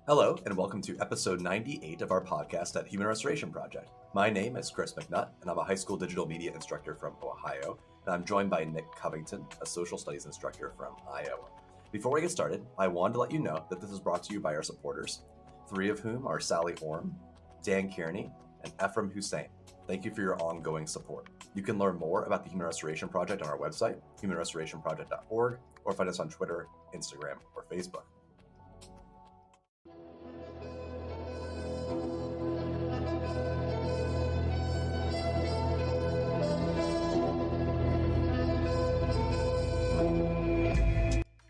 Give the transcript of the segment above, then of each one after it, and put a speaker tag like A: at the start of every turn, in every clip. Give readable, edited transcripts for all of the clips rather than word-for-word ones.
A: Hello, and welcome to episode 98 of our podcast at Human Restoration Project. My name is Chris McNutt, and I'm a high school digital media instructor from Ohio, and I'm joined by Nick Covington, a social studies instructor from Iowa. Before we get started, I wanted to let you know that this is brought to you by our supporters, three of whom are Sally Orm, Dan Kearney, and Ephraim Hussein. Thank you for your ongoing support. You can learn more about the Human Restoration Project on our website, humanrestorationproject.org, or find us on Twitter, Instagram, or Facebook.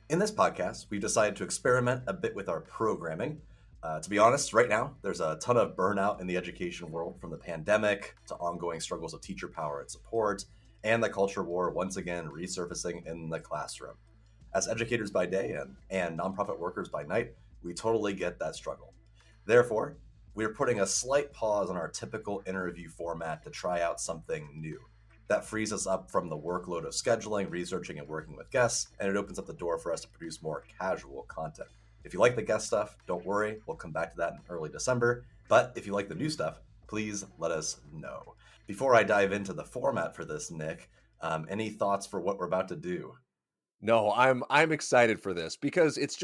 A: In this podcast, we've decided to experiment a bit with our programming. To be honest, right now, there's a ton of burnout in the education world, from the pandemic to ongoing struggles of teacher power and support, and the culture war once again resurfacing in the classroom. As educators by day and nonprofit workers by night, we totally get that struggle. Therefore, we're putting a slight pause on our typical interview format to try out something new. That frees us up from the workload of scheduling, researching, and working with guests, and it opens up the door for us to produce more casual content. If you like the guest stuff, don't worry, we'll come back to that in early December. But if you like the new stuff, please let us know. Before I dive into the format for this, Nick, any thoughts for what we're about to do?
B: No, I'm excited for this because it's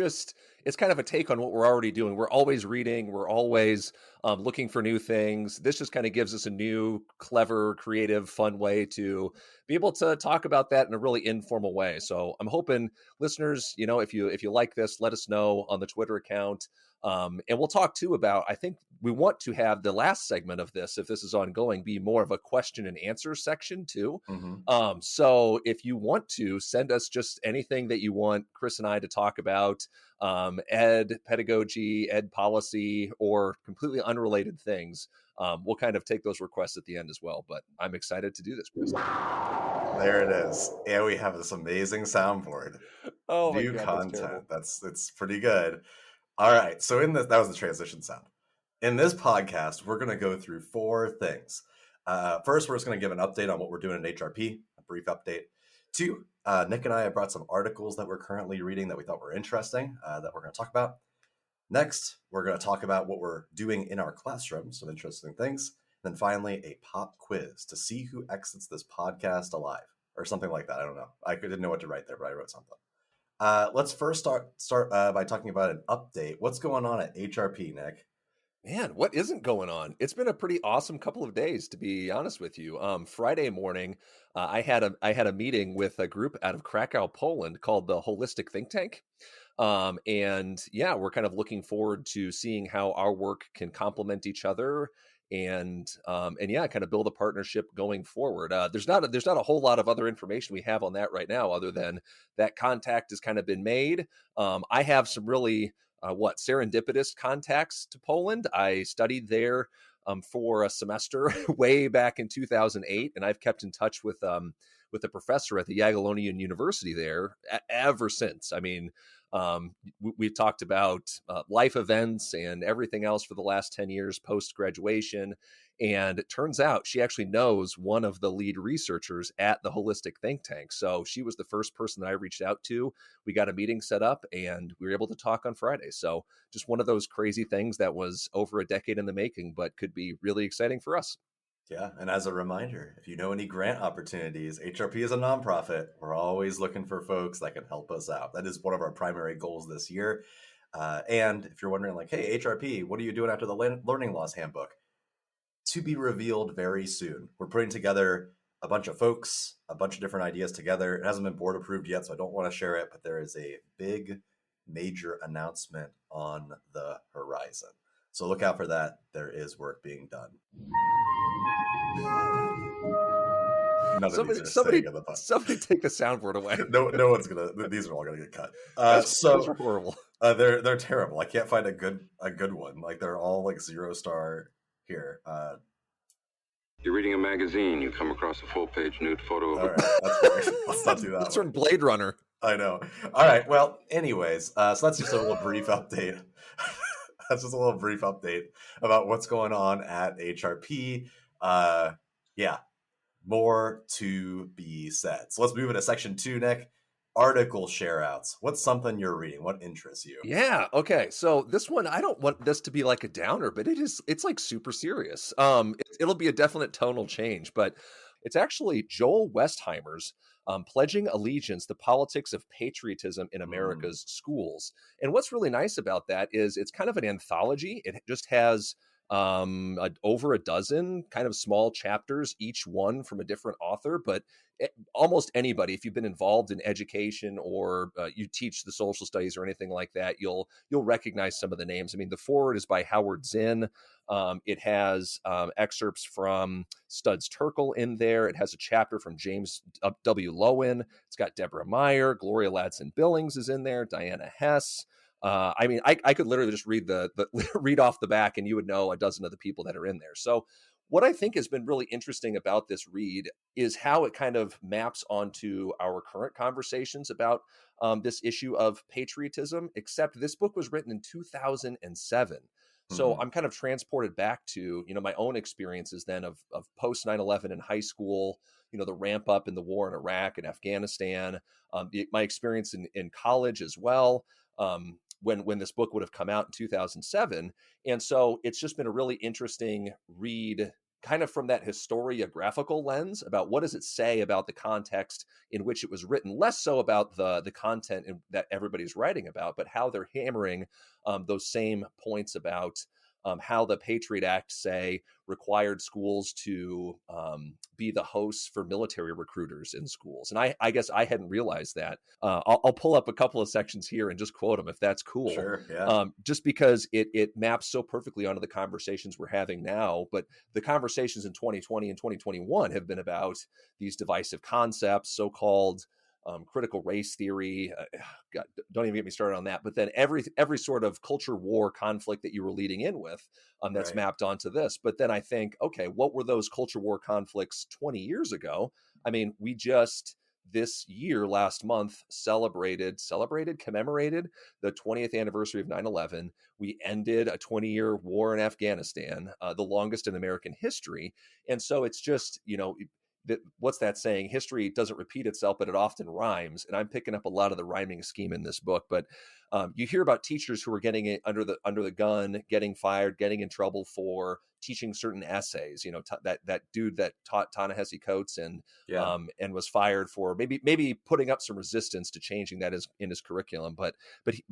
B: kind of a take on what we're already doing. We're always reading, we're always looking for new things. This just kind of gives us a new, clever, creative, fun way to be able to talk about that in a really informal way. So I'm hoping listeners, if you like this, let us know on the Twitter account. And we'll talk too about, I think we want to have the last segment of this, if this is ongoing, be more of a question and answer section too.
A: Mm-hmm.
B: So if you want to send us just anything that you want Chris and I to talk about, ed pedagogy, ed policy, or completely unrelated things, we'll kind of take those requests at the end as well. But I'm excited to do this, Chris.
A: There it is. And we have this amazing soundboard.
B: Oh my
A: New
B: God,
A: content. It's pretty good. All right, so that was the transition sound. In this podcast, we're going to go through four things. First, we're just going to give an update on what we're doing in HRP, a brief update. Two, Nick and I have brought some articles that we're currently reading that we thought were interesting that we're going to talk about. Next, we're going to talk about what we're doing in our classroom, some interesting things. And then finally, a pop quiz to see who exits this podcast alive, or something like that. I don't know. I didn't know what to write there, but I wrote something. Let's first start by talking about an update. What's going on at HRP, Nick?
B: Man, what isn't going on? It's been a pretty awesome couple of days, to be honest with you. Friday morning, I had a meeting with a group out of Krakow, Poland, called the Holistic Think Tank. And yeah, we're kind of looking forward to seeing how our work can complement each other and yeah, kind of build a partnership going forward. There's not a whole lot of other information we have on that right now, other than that contact has kind of been made. I have some really serendipitous contacts to Poland. I studied there for a semester way back in 2008, and I've kept in touch with a professor at the Jagiellonian University there ever since. I mean, we've talked about life events and everything else for the last 10 years post-graduation. And it turns out she actually knows one of the lead researchers at the Holistic Think Tank. So she was the first person that I reached out to. We got a meeting set up and we were able to talk on Friday. So just one of those crazy things that was over a decade in the making, but could be really exciting for us.
A: Yeah, and as a reminder, if you know any grant opportunities, HRP is a nonprofit. We're always looking for folks that can help us out. That is one of our primary goals this year. And if you're wondering, like, hey, HRP, what are you doing after the Learning Loss Handbook? To be revealed very soon. We're putting together a bunch of folks, a bunch of different ideas together. It hasn't been board approved yet, so I don't want to share it, but there is a big, major announcement on the horizon. So look out for that. There is work being done.
B: Somebody take the soundboard away.
A: No one's gonna. These are all gonna get cut.
B: Those are horrible.
A: They're terrible. I can't find a good one. Like, they're all like 0-star here.
C: You're reading a magazine. You come across a full-page nude photo of
A: all right, that's let's not do that.
B: That's from Blade Runner.
A: I know. All right. Well, anyways, so that's just a little brief update. That's just a little brief update about what's going on at HRP. Yeah, more to be said. So let's move into section 2, Nick. article share outs. What's something you're reading? What interests you?
B: Yeah. Okay. So this one, I don't want this to be like a downer, but it's like super serious. It'll be a definite tonal change, but it's actually Joel Westheimer's Pledging Allegiance, the Politics of Patriotism in
A: Mm,
B: America's Schools. And what's really nice about that is it's kind of an anthology. It just has over a dozen kind of small chapters, each one from a different author, but almost anybody, if you've been involved in education or you teach the social studies or anything like that, you'll recognize some of the names. I mean, the foreword is by Howard Zinn. It has excerpts from Studs Terkel in there. It has a chapter from James W. Lowen. It's got Deborah Meyer, Gloria Ladson Billings is in there, Diana Hess. I mean, I could literally just read the read off the back, and you would know a dozen of the people that are in there. So, what I think has been really interesting about this read is how it kind of maps onto our current conversations about this issue of patriotism. Except this book was written in 2007. So
A: mhm.
B: I'm kind of transported back to, my own experiences then of post 9/11 in high school, the ramp up in the war in Iraq and Afghanistan, my experience in college as well. When this book would have come out in 2007. And so it's just been a really interesting read kind of from that historiographical lens about what does it say about the context in which it was written, less so about the content that everybody's writing about, but how they're hammering those same points about how the Patriot Act, say, required schools to be the hosts for military recruiters in schools. And I guess I hadn't realized that. I'll pull up a couple of sections here and just quote them if that's cool.
A: Sure, yeah.
B: Just because it maps so perfectly onto the conversations we're having now. But the conversations in 2020 and 2021 have been about these divisive concepts, so-called critical race theory. God, don't even get me started on that. But then every sort of culture war conflict that you were leading in with, that's
A: Right.
B: mapped onto this. But then I think, okay, what were those culture war conflicts 20 years ago? I mean, we just this year, last month, commemorated the 20th anniversary of 9/11. We ended a 20-year war in Afghanistan, the longest in American history. And so it's just, what's that saying? History doesn't repeat itself, but it often rhymes. And I'm picking up a lot of the rhyming scheme in this book. But you hear about teachers who are getting it under the gun, getting fired, getting in trouble for teaching certain essays. That dude that taught Ta-Nehisi Coates
A: Yeah.
B: and was fired for maybe putting up some resistance to changing that in his curriculum. But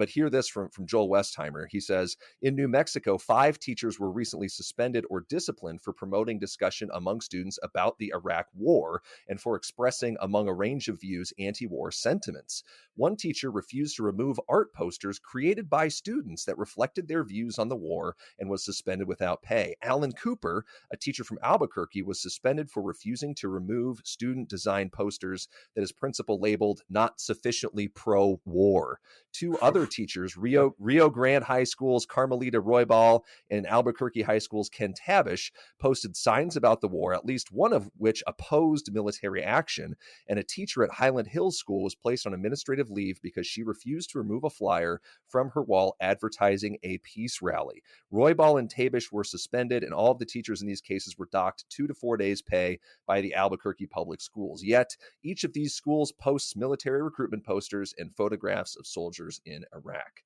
B: hear this from Joel Westheimer. He says, in New Mexico, 5 teachers were recently suspended or disciplined for promoting discussion among students about the Iraq War and for expressing, among a range of views, anti-war sentiments. One teacher refused to remove art posters created by students that reflected their views on the war and was suspended without pay. Alan Cooper, a teacher from Albuquerque, was suspended for refusing to remove student-designed posters that his principal labeled not sufficiently pro-war. 2 other teachers, Rio Grande High School's Carmelita Roybal and Albuquerque High School's Ken Tabish, posted signs about the war, at least one of which opposed military action, and a teacher at Highland Hills School was placed on administrative leave because she refused to remove a flyer from her wall advertising a peace rally. Roybal and Tabish were suspended, and all of the teachers in these cases were docked 2 to 4 days' pay by the Albuquerque Public Schools. Yet, each of these schools posts military recruitment posters and photographs of soldiers in Iraq.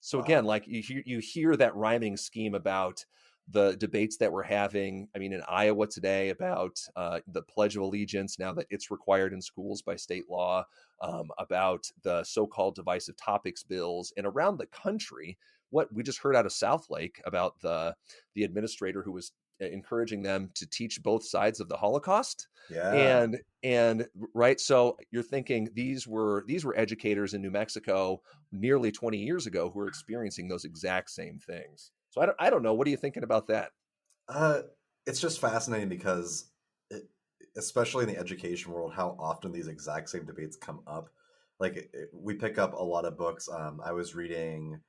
B: So again,
A: Wow.
B: like you hear that rhyming scheme about the debates that we're having. I mean, in Iowa today about the Pledge of Allegiance, now that it's required in schools by state law, about the so-called divisive topics bills, and around the country, what we just heard out of Southlake about the administrator who was encouraging them to teach both sides of the Holocaust.
A: Yeah.
B: And right, so you're thinking these were educators in New Mexico nearly 20 years ago who are experiencing those exact same things. So I don't know. What are you thinking about that?
A: Uh, it's just fascinating because, it, especially in the education world, how often these exact same debates come up. Like we pick up a lot of books. I was reading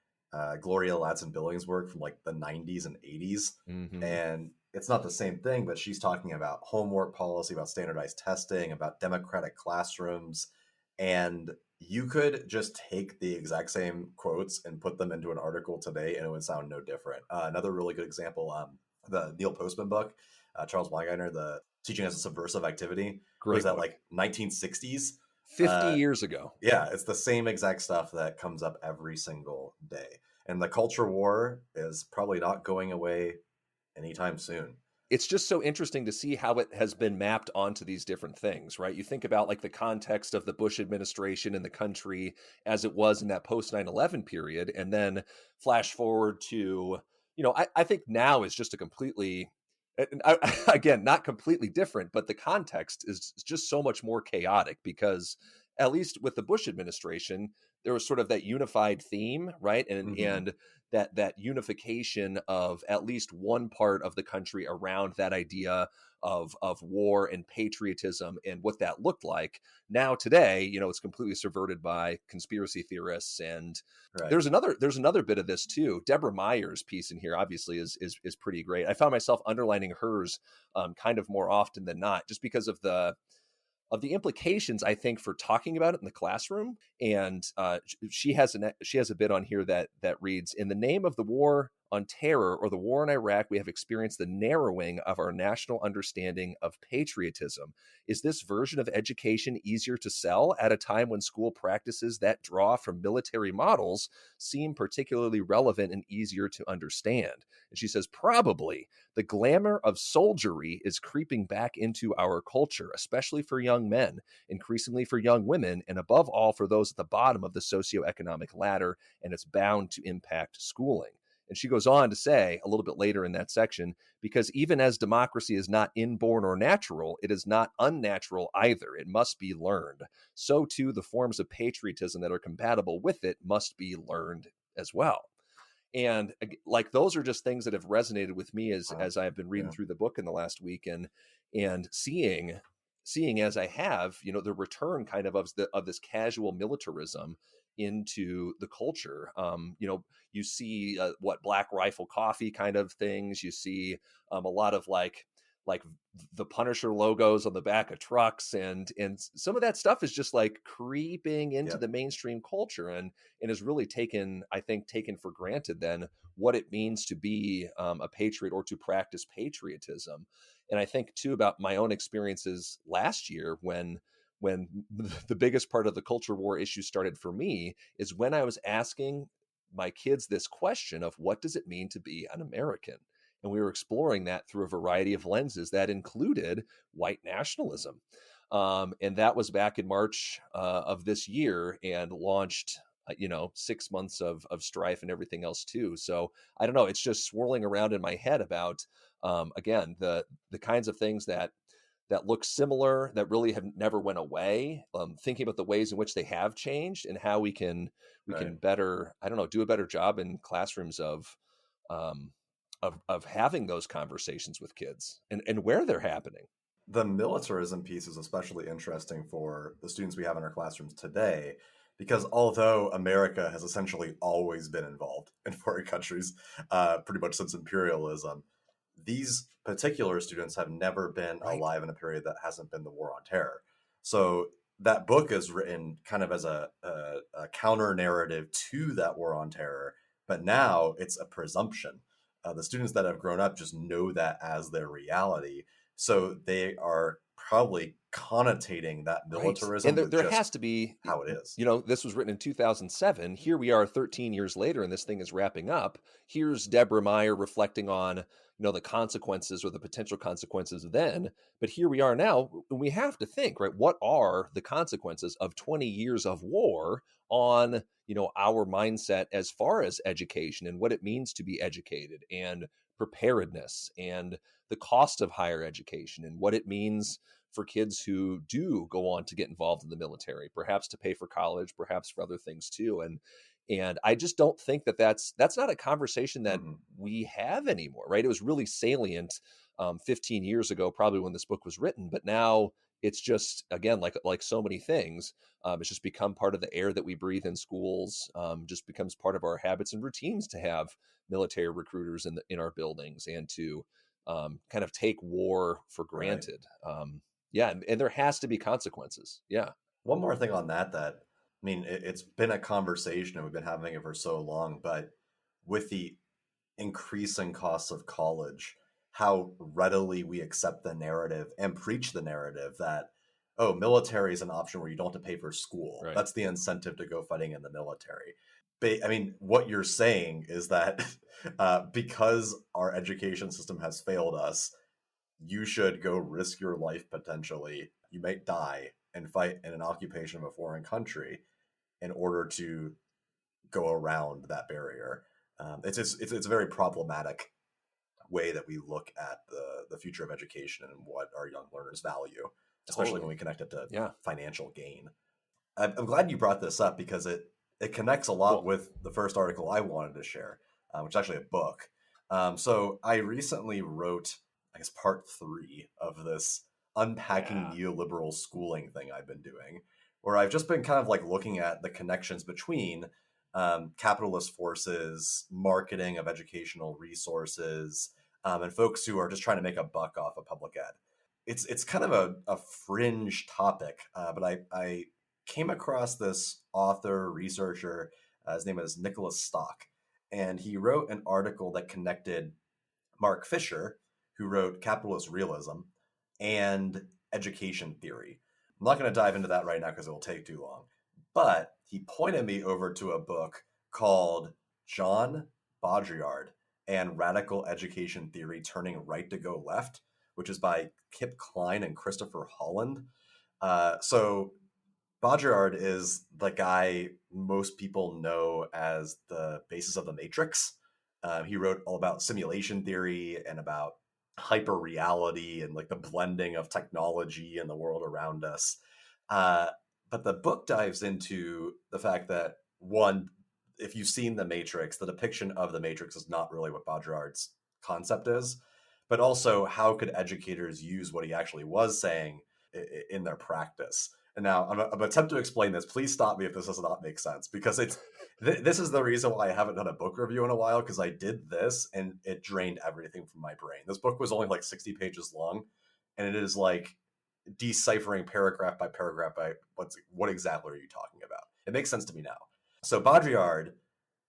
A: Gloria Ladson Billings' work from like the 90s and 80s,
B: Mm-hmm.
A: and it's not the same thing, but she's talking about homework policy, about standardized testing, about democratic classrooms, and you could just take the exact same quotes and put them into an article today, and it would sound no different. Another really good example, the Neil Postman book, Charles Weingeimer, the Teaching as a Subversive Activity. What is
B: Great
A: that,
B: book.
A: like 1960s?
B: 50 years ago.
A: Yeah, it's the same exact stuff that comes up every single day. And the culture war is probably not going away anytime soon.
B: It's just so interesting to see how it has been mapped onto these different things, right? You think about like the context of the Bush administration in the country as it was in that post 9/11 period, and then flash forward to, I think now is just a completely, again, not completely different, but the context is just so much more chaotic because at least with the Bush administration, there was sort of that unified theme, right? And that unification of at least one part of the country around that idea of war and patriotism and what that looked like. Now today, it's completely subverted by conspiracy theorists. And
A: Right.
B: there's another bit of this too. Deborah Meyer's piece in here obviously is pretty great. I found myself underlining hers kind of more often than not, just because of the implications, I think, for talking about it in the classroom. And she has a bit on here that reads, "In the name of the war on terror or the war in Iraq, we have experienced the narrowing of our national understanding of patriotism. Is this version of education easier to sell at a time when school practices that draw from military models seem particularly relevant and easier to understand?" And she says, "Probably. The glamour of soldiery is creeping back into our culture, especially for young men, increasingly for young women, and above all for those at the bottom of the socioeconomic ladder, and it's bound to impact schooling." And she goes on to say a little bit later in that section, "Because even as democracy is not inborn or natural, it is not unnatural either. It must be learned. So too, the forms of patriotism that are compatible with it must be learned as well." And like those are just things that have resonated with me as I've been reading through the book in the last week, and seeing as I have, the return kind of this casual militarism into the culture. You see what Black Rifle Coffee kind of things. You see a lot of like the Punisher logos on the back of trucks, and some of that stuff is just like creeping into the mainstream culture and is really taken for granted then what it means to be a patriot or to practice patriotism. And I think too about my own experiences last year when the biggest part of the culture war issue started for me is when I was asking my kids this question of what does it mean to be an American? And we were exploring that through a variety of lenses that included white nationalism. And that was back in March of this year and launched, 6 months of strife and everything else too. So I don't know, it's just swirling around in my head about, again, the kinds of things that look similar, that really have never went away, thinking about the ways in which they have changed and how we can better, do a better job in classrooms of having those conversations with kids and where they're happening.
A: The militarism piece is especially interesting for the students we have in our classrooms today, because although America has essentially always been involved in foreign countries, pretty much since imperialism, these particular students have never been alive in a period that hasn't been the war on terror. So that book is written kind of as a counter narrative to that war on terror, but now it's a presumption. The students that have grown up just know that as their reality. So they are probably connotating that militarism.
B: And there has to be
A: how it is.
B: This was written in 2007. Here we are 13 years later, and this thing is wrapping up. Here's Deborah Meyer reflecting on, the consequences or the potential consequences then. But here we are now, and we have to think, right? What are the consequences of 20 years of war on, our mindset as far as education and what it means to be educated and preparedness and the cost of higher education and what it means for kids who do go on to get involved in the military, perhaps to pay for college, perhaps for other things too. And I just don't think that's not a conversation that we have anymore, right? It was really salient 15 years ago, probably when this book was written, but now it's just, again, like so many things, it's just become part of the air that we breathe in schools, just becomes part of our habits and routines to have military recruiters in our buildings and to kind of take war for granted. And there has to be consequences. Yeah.
A: One more thing on that, it's been a conversation and we've been having it for so long, but with the increasing costs of college, how readily we accept the narrative and preach the narrative that oh, military is an option where you don't have to pay for school.
B: Right.
A: That's the incentive to go fighting in the military. I mean, what you're saying is that because our education system has failed us, you should go risk your life potentially. You might die and fight in an occupation of a foreign country in order to go around that barrier. It's a very problematic way that we look at the future of education and what our young learners value, especially when we connect it to financial gain. I'm glad you brought this up because it connects a lot with the first article I wanted to share, which is actually a book. So I recently wrote, I guess, part 3 of this unpacking neoliberal schooling thing I've been doing, where I've just been kind of like looking at the connections between capitalist forces, marketing of educational resources, and folks who are just trying to make a buck off of public ed. It's kind of a fringe topic, but I came across this author, researcher, his name is Nicholas Stock, and he wrote an article that connected Mark Fisher, who wrote Capitalist Realism, and education theory. I'm not going to dive into that right now because it will take too long, but he pointed me over to a book called John Baudrillard and Radical Education Theory Turning Right to Go Left, which is by Kip Klein and Christopher Holland. So Baudrillard is the guy most people know as the basis of the Matrix. He wrote all about simulation theory and about hyper reality and like the blending of technology and the world around us. But the book dives into the fact that, one, if you've seen The Matrix, the depiction of The Matrix is not really what Baudrillard's concept is, but also how could educators use what he actually was saying in their practice. And now I'm going to attempt to explain this. Please stop me if this does not make sense, because this is the reason why I haven't done a book review in a while, because I did this and it drained everything from my brain. This book was only like 60 pages long, and it is like deciphering paragraph by paragraph by what exactly are you talking about. It makes sense to me now. So Baudrillard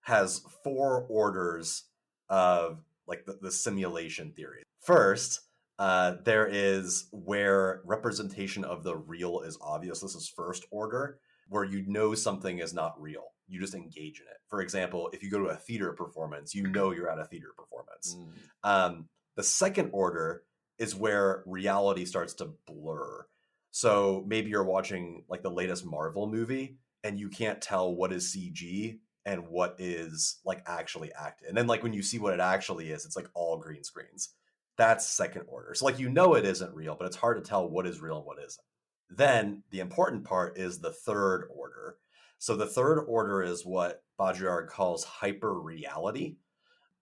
A: has 4 orders of like the simulation theory. First, there is where representation of the real is obvious. This is first order, where you know something is not real. You just engage in it. For example, if you go to a theater performance, you know you're at a theater performance. The second order is where reality starts to blur. So maybe you're watching like the latest Marvel movie and you can't tell what is CG and what is like actually acted. And then like when you see what it actually is, it's like all green screens. That's second order. So like, you know, it isn't real, but it's hard to tell what is real and what isn't. Then the important part is the third order. So the third order is what Baudrillard calls hyper reality.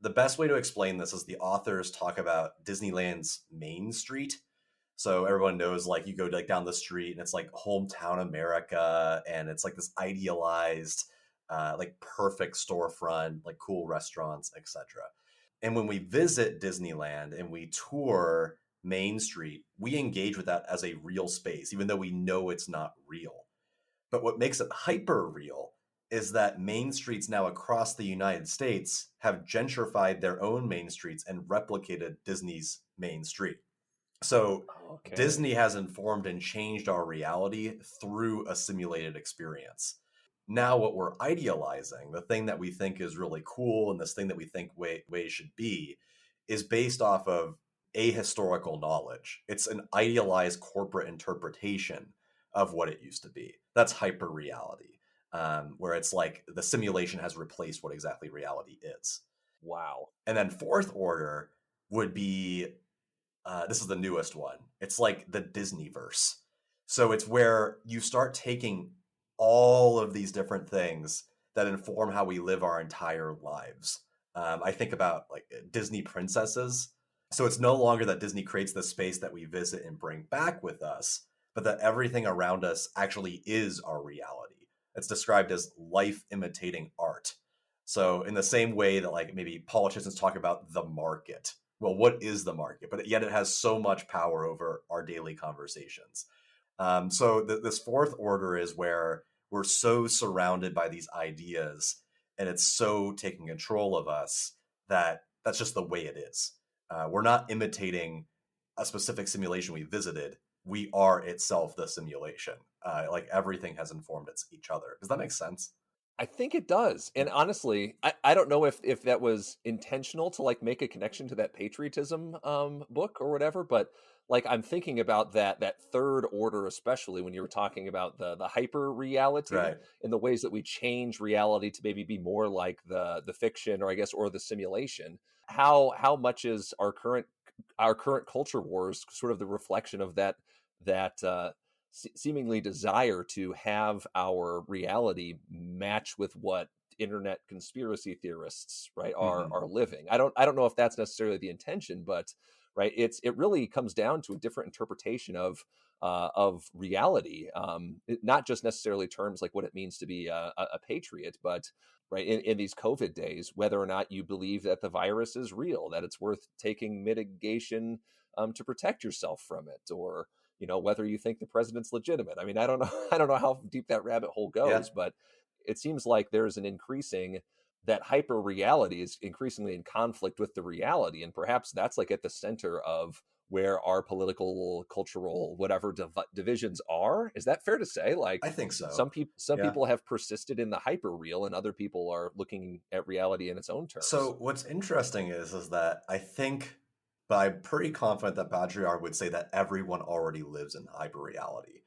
A: The best way to explain this is the authors talk about Disneyland's Main Street. So everyone knows, like, you go like down the street and it's like hometown America, and it's like this idealized, like perfect storefront, like cool restaurants, etc. And when we visit Disneyland and we tour Main Street, we engage with that as a real space, even though we know it's not real. But what makes it hyper real is that main streets now across the United States have gentrified their own main streets and replicated Disney's Main Street. So Disney has informed and changed our reality through a simulated experience. Now what we're idealizing, the thing that we think is really cool and this thing that we think ways should be, is based off of ahistorical knowledge. It's an idealized corporate interpretation of what it used to be. That's hyper reality. Where it's like the simulation has replaced what exactly reality is.
B: Wow.
A: And then fourth order would be, this is the newest one. It's like the Disneyverse. So it's where you start taking all of these different things that inform how we live our entire lives. I think about like Disney princesses. So it's no longer that Disney creates the space that we visit and bring back with us, but that everything around us actually is our reality. It's described as life imitating art. So in the same way that like maybe politicians talk about the market. Well, what is the market? But yet it has so much power over our daily conversations. So this fourth order is where we're so surrounded by these ideas and it's so taking control of us that that's just the way it is. We're not imitating a specific simulation we visited. we are itself the simulation. Like everything has informed each other. Does that make sense?
B: I think it does. And honestly, I don't know if that was intentional to like make a connection to that patriotism book or whatever, but like I'm thinking about that third order, especially when you were talking about the hyper reality
A: Right.
B: and the ways that we change reality to maybe be more like the fiction, or I guess, or the simulation. How much is our current culture wars sort of the reflection of that seemingly desire to have our reality match with what internet conspiracy theorists, right, are living. I don't know if that's necessarily the intention, but right, it really comes down to a different interpretation of reality, not just necessarily terms like what it means to be a patriot, but right in these COVID days, whether or not you believe that the virus is real, that it's worth taking mitigation to protect yourself from it, or whether you think the president's legitimate. I mean, I don't know. I don't know how deep that rabbit hole goes, but it seems like there's an increasing, that hyper reality is increasingly in conflict with the reality. And perhaps that's like at the center of where our political, cultural, whatever divisions are. Is that fair to say? Like,
A: I think so.
B: Some people have persisted in the hyper real, and other people are looking at reality in its own terms.
A: So what's interesting is that I think, but I'm pretty confident that Baudrillard would say that everyone already lives in hyperreality.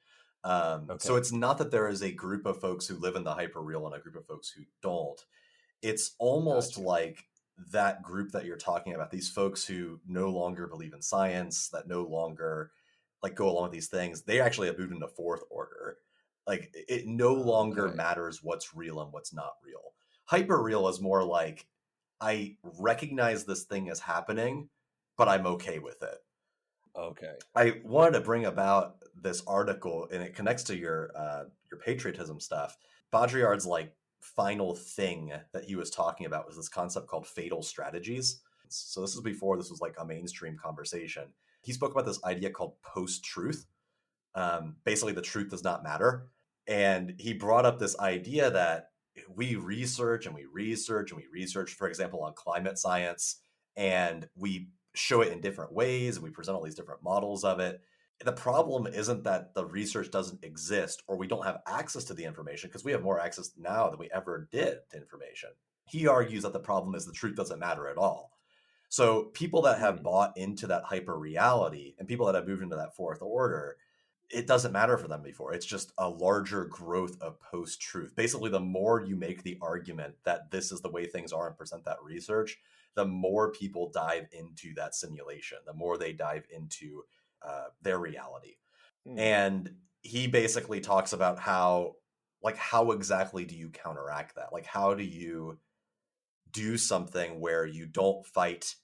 A: So it's not that there is a group of folks who live in the hyperreal and a group of folks who don't. It's almost like that group that you're talking about, these folks who no longer believe in science, that no longer like go along with these things, they actually have moved into fourth order. Like it no longer matters what's real and what's not real. Hyperreal is more like, I recognize this thing is happening, but I'm okay with it.
B: Okay.
A: I wanted to bring about this article, and it connects to your patriotism stuff. Baudrillard's like final thing that he was talking about was this concept called fatal strategies. So this is before this was like a mainstream conversation. He spoke about this idea called post-truth. Basically, the truth does not matter. And he brought up this idea that we research and we research and we research, for example, on climate science, and we show it in different ways, and we present all these different models of it. The problem isn't that the research doesn't exist or we don't have access to the information, because we have more access now than we ever did to information. He argues that the problem is the truth doesn't matter at all. So people that have bought into that hyper reality and people that have moved into that fourth order, it doesn't matter for them before. It's just a larger growth of post-truth. Basically, the more you make the argument that this is the way things are and present that research, the more people dive into that simulation, the more they dive into their reality. And he basically talks about how exactly do you counteract that? Like, how do you do something where you don't fight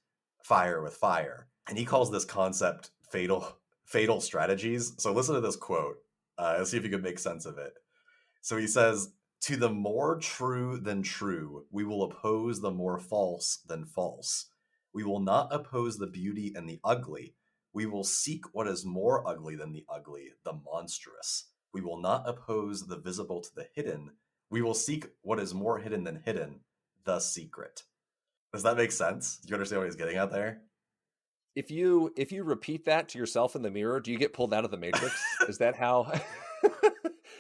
A: fire with fire? And he calls this concept fatal strategies. So listen to this quote and see if you can make sense of it. So he says, "To the more true than true, we will oppose the more false than false. We will not oppose the beauty and the ugly. We will seek what is more ugly than the ugly, the monstrous. We will not oppose the visible to the hidden. We will seek what is more hidden than hidden, the secret." Does that make sense? Do you understand what he's getting at there?
B: If you repeat that to yourself in the mirror, do you get pulled out of the Matrix? Is that how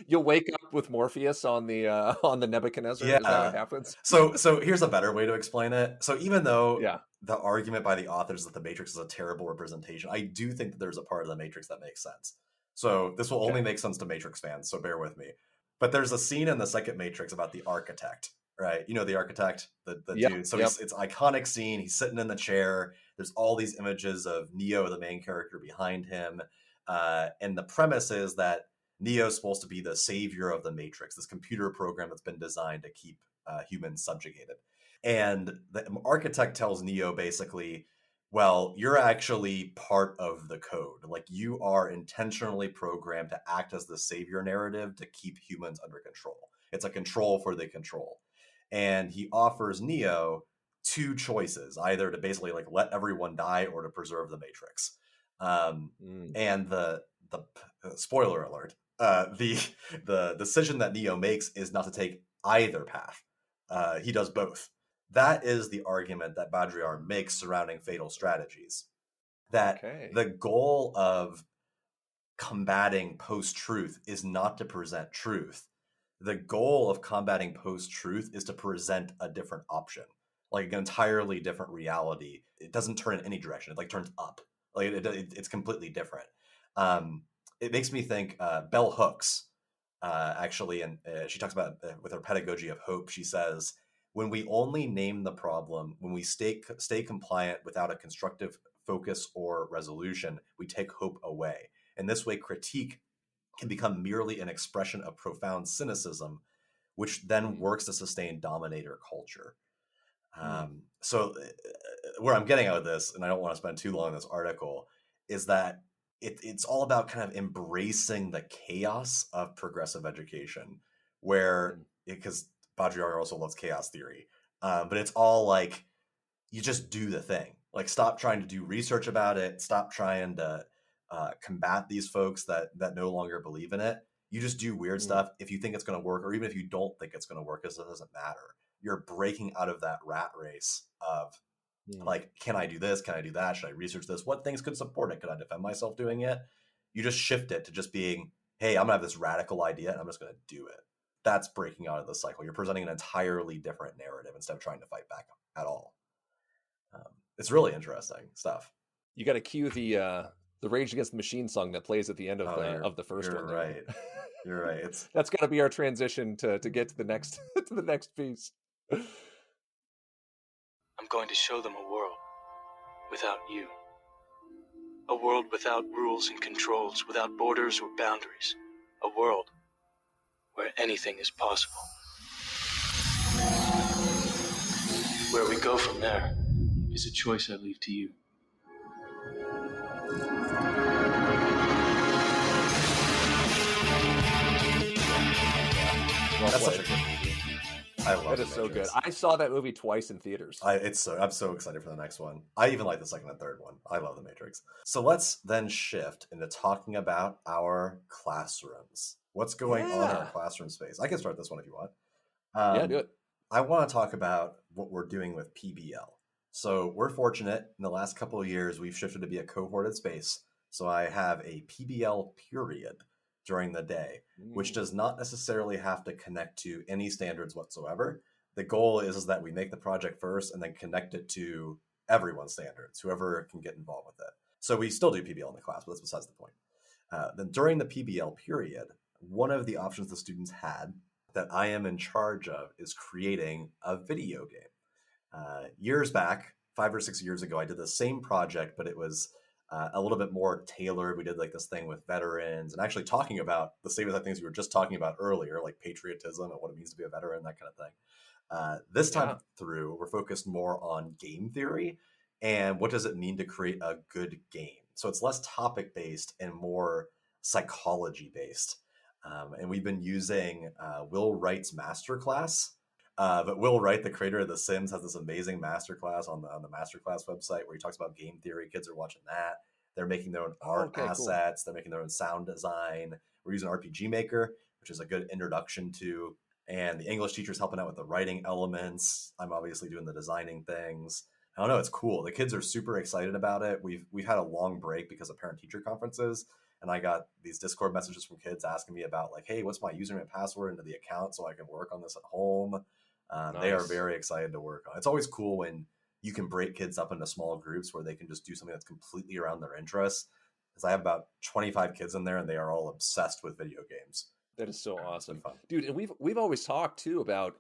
B: you'll wake up with Morpheus on the Nebuchadnezzar?
A: Yeah.
B: Is that what happens?
A: So here's a better way to explain it. So even though the argument by the authors that the Matrix is a terrible representation, I do think that there's a part of the Matrix that makes sense. So this will only make sense to Matrix fans, so bear with me. But there's a scene in the second Matrix about the architect, right? You know the architect, the dude. So it's iconic scene. He's sitting in the chair. There's all these images of Neo, the main character, behind him. And the premise is that Neo is supposed to be the savior of the Matrix, this computer program that's been designed to keep humans subjugated. And the architect tells Neo basically, well, you're actually part of the code. Like, you are intentionally programmed to act as the savior narrative to keep humans under control. It's a control for the control. And he offers Neo two choices, either to basically like let everyone die or to preserve the Matrix. And the spoiler alert, the decision that Neo makes is not to take either path. He does both. That is the argument that Baudrillard makes surrounding fatal strategies. That the goal of combating post-truth is not to present truth. The goal of combating post-truth is to present a different option, like an entirely different reality. It doesn't turn in any direction. It like turns up. Like it's completely different. It makes me think Bell Hooks, actually, and she talks about with her pedagogy of hope. She says, when we only name the problem, when we stay compliant without a constructive focus or resolution, we take hope away. In this way, critique can become merely an expression of profound cynicism, which then works to sustain dominator culture. So where I'm getting out of this, and I don't want to spend too long on this article, is that it's all about kind of embracing the chaos of progressive education, where, because Baudrillard also loves chaos theory, but it's all like, you just do the thing. Like, stop trying to do research about it. Stop trying to combat these folks that no longer believe in it. You just do weird stuff. If you think it's going to work, or even if you don't think it's going to work, because it doesn't matter. You're breaking out of that rat race of like, can I do this? Can I do that? Should I research this? What things could support it? Could I defend myself doing it? You just shift it to just being, hey, I'm gonna have this radical idea and I'm just gonna do it. That's breaking out of the cycle. You're presenting an entirely different narrative instead of trying to fight back at all. It's really interesting stuff.
B: You got to cue the Rage Against the Machine song that plays at the end of the first one.
A: You're right. You're right.
B: That's got to be our transition to get to the next to the next piece.
D: I'm going to show them a world without you. A world without rules and controls, without borders or boundaries. A world where anything is possible. Where we go from there is a choice I leave to you.
A: That's such a good movie. I love
B: that. Is so good. I saw that movie twice in theaters.
A: I'm so excited for the next one. I even like the second and third one. I love The Matrix. So let's then shift into talking about our classrooms. What's going on in our classroom space? I can start this one if you want.
B: Do it.
A: I want to talk about what we're doing with PBL. So we're fortunate in the last couple of years, we've shifted to be a cohorted space. So I have a PBL period during the day, which does not necessarily have to connect to any standards whatsoever. The goal is that we make the project first and then connect it to everyone's standards, whoever can get involved with it. So we still do PBL in the class, but that's besides the point. Then during the PBL period, one of the options the students had that I am in charge of is creating a video game. Years back, 5 or 6 years ago, I did the same project, but it was a little bit more tailored. We did like this thing with veterans and actually talking about the same exact things we were just talking about earlier, like patriotism and what it means to be a veteran, that kind of thing. This time through, we're focused more on game theory and what does it mean to create a good game. So it's less topic-based and more psychology-based. And we've been using Will Wright's masterclass. But Will Wright, the creator of The Sims, has this amazing masterclass on the masterclass website where he talks about game theory. Kids are watching that. They're making their own art assets. Cool. They're making their own sound design. We're using RPG Maker, which is a good introduction to. And the English teacher's helping out with the writing elements. I'm obviously doing the designing things. I don't know. It's cool. The kids are super excited about it. We've had a long break because of parent-teacher conferences. And I got these Discord messages from kids asking me about like, hey, what's my username and password into the account so I can work on this at home. Nice. They are very excited to work on. It's always cool when you can break kids up into small groups where they can just do something that's completely around their interests. Because I have about 25 kids in there, and they are all obsessed with video games.
B: That is so awesome, dude. And we've always talked too about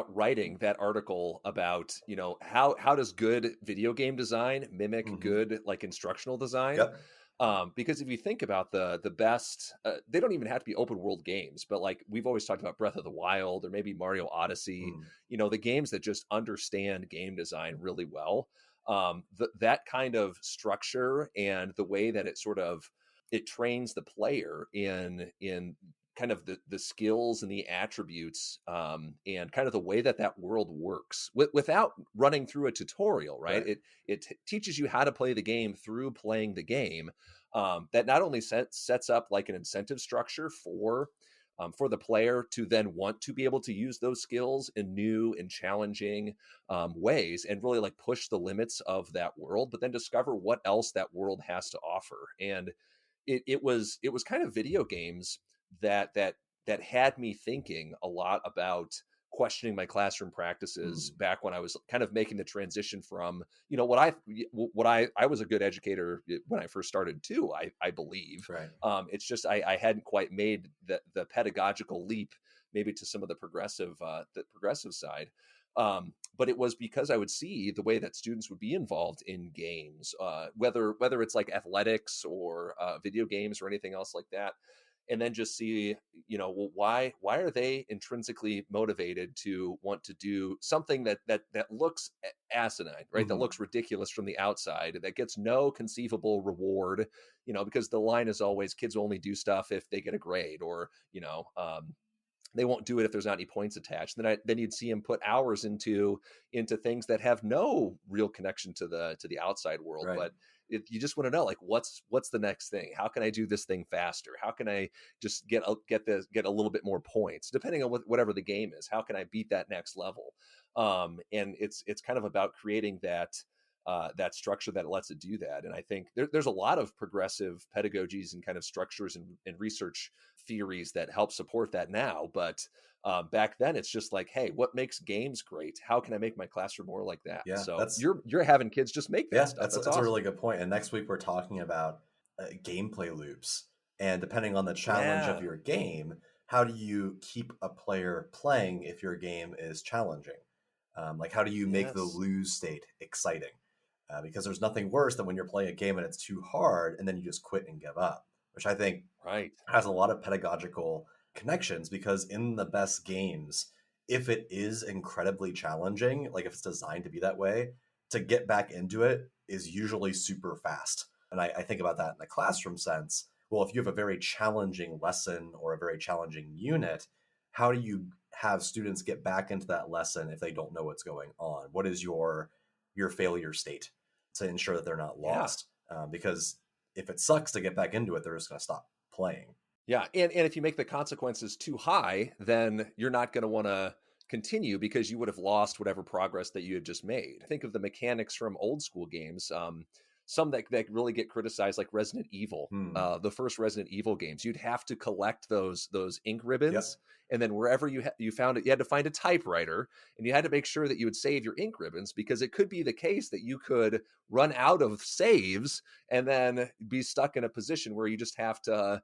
B: writing that article about, you know, how does good video game design mimic good like instructional design.
A: Yep.
B: Because if you think about the best, they don't even have to be open world games, but like we've always talked about Breath of the Wild or maybe Mario Odyssey, you know, the games that just understand game design really well. That kind of structure and the way that it trains the player in kind of the skills and the attributes and kind of the way that world works without running through a tutorial, right? It teaches you how to play the game through playing the game. That not only sets up like an incentive structure for the player to then want to be able to use those skills in new and challenging ways and really like push the limits of that world, but then discover what else that world has to offer. And it was kind of video games that had me thinking a lot about questioning my classroom practices back when I was kind of making the transition from, I was a good educator when I first started too, I believe.
A: Right.
B: It's just, I hadn't quite made the pedagogical leap maybe to some of the progressive side. But it was because I would see the way that students would be involved in games, whether it's like athletics or video games or anything else like that. And then just see, well, why are they intrinsically motivated to want to do something that looks asinine, right? That looks ridiculous from the outside, that gets no conceivable reward, because the line is always kids only do stuff if they get a grade, or, they won't do it if there's not any points attached. Then you'd see him put hours into things that have no real connection to the outside world.
A: Right.
B: But you just want to know, like, what's the next thing? How can I do this thing faster? How can I just get a little bit more points, depending on whatever the game is? How can I beat that next level? And it's kind of about creating that structure that lets it do that. And I think there's a lot of progressive pedagogies and kind of structures and research theories that help support that now. But back then, it's just like, hey, what makes games great? How can I make my classroom more like that?
A: Yeah,
B: so you're having kids just make that stuff.
A: That's
B: awesome.
A: A really good point. And next week we're talking about gameplay loops, and depending on the challenge of your game, how do you keep a player playing if your game is challenging? Like, how do you make the lose state exciting? Because there's nothing worse than when you're playing a game and it's too hard and then you just quit and give up, which I think has a lot of pedagogical connections, because in the best games, if it is incredibly challenging, like if it's designed to be that way, to get back into it is usually super fast. And I think about that in the classroom sense. Well, if you have a very challenging lesson or a very challenging unit, how do you have students get back into that lesson if they don't know what's going on? What is your failure state to ensure that they're not lost? Because if it sucks to get back into it, they're just going to stop playing.
B: Yeah. And if you make the consequences too high, then you're not going to want to continue, because you would have lost whatever progress that you had just made. Think of the mechanics from old school games. Some that really get criticized, like Resident Evil, the first Resident Evil games. You'd have to collect those ink ribbons. And then wherever you found it, you had to find a typewriter, and you had to make sure that you would save your ink ribbons, because it could be the case that you could run out of saves and then be stuck in a position where you just have to,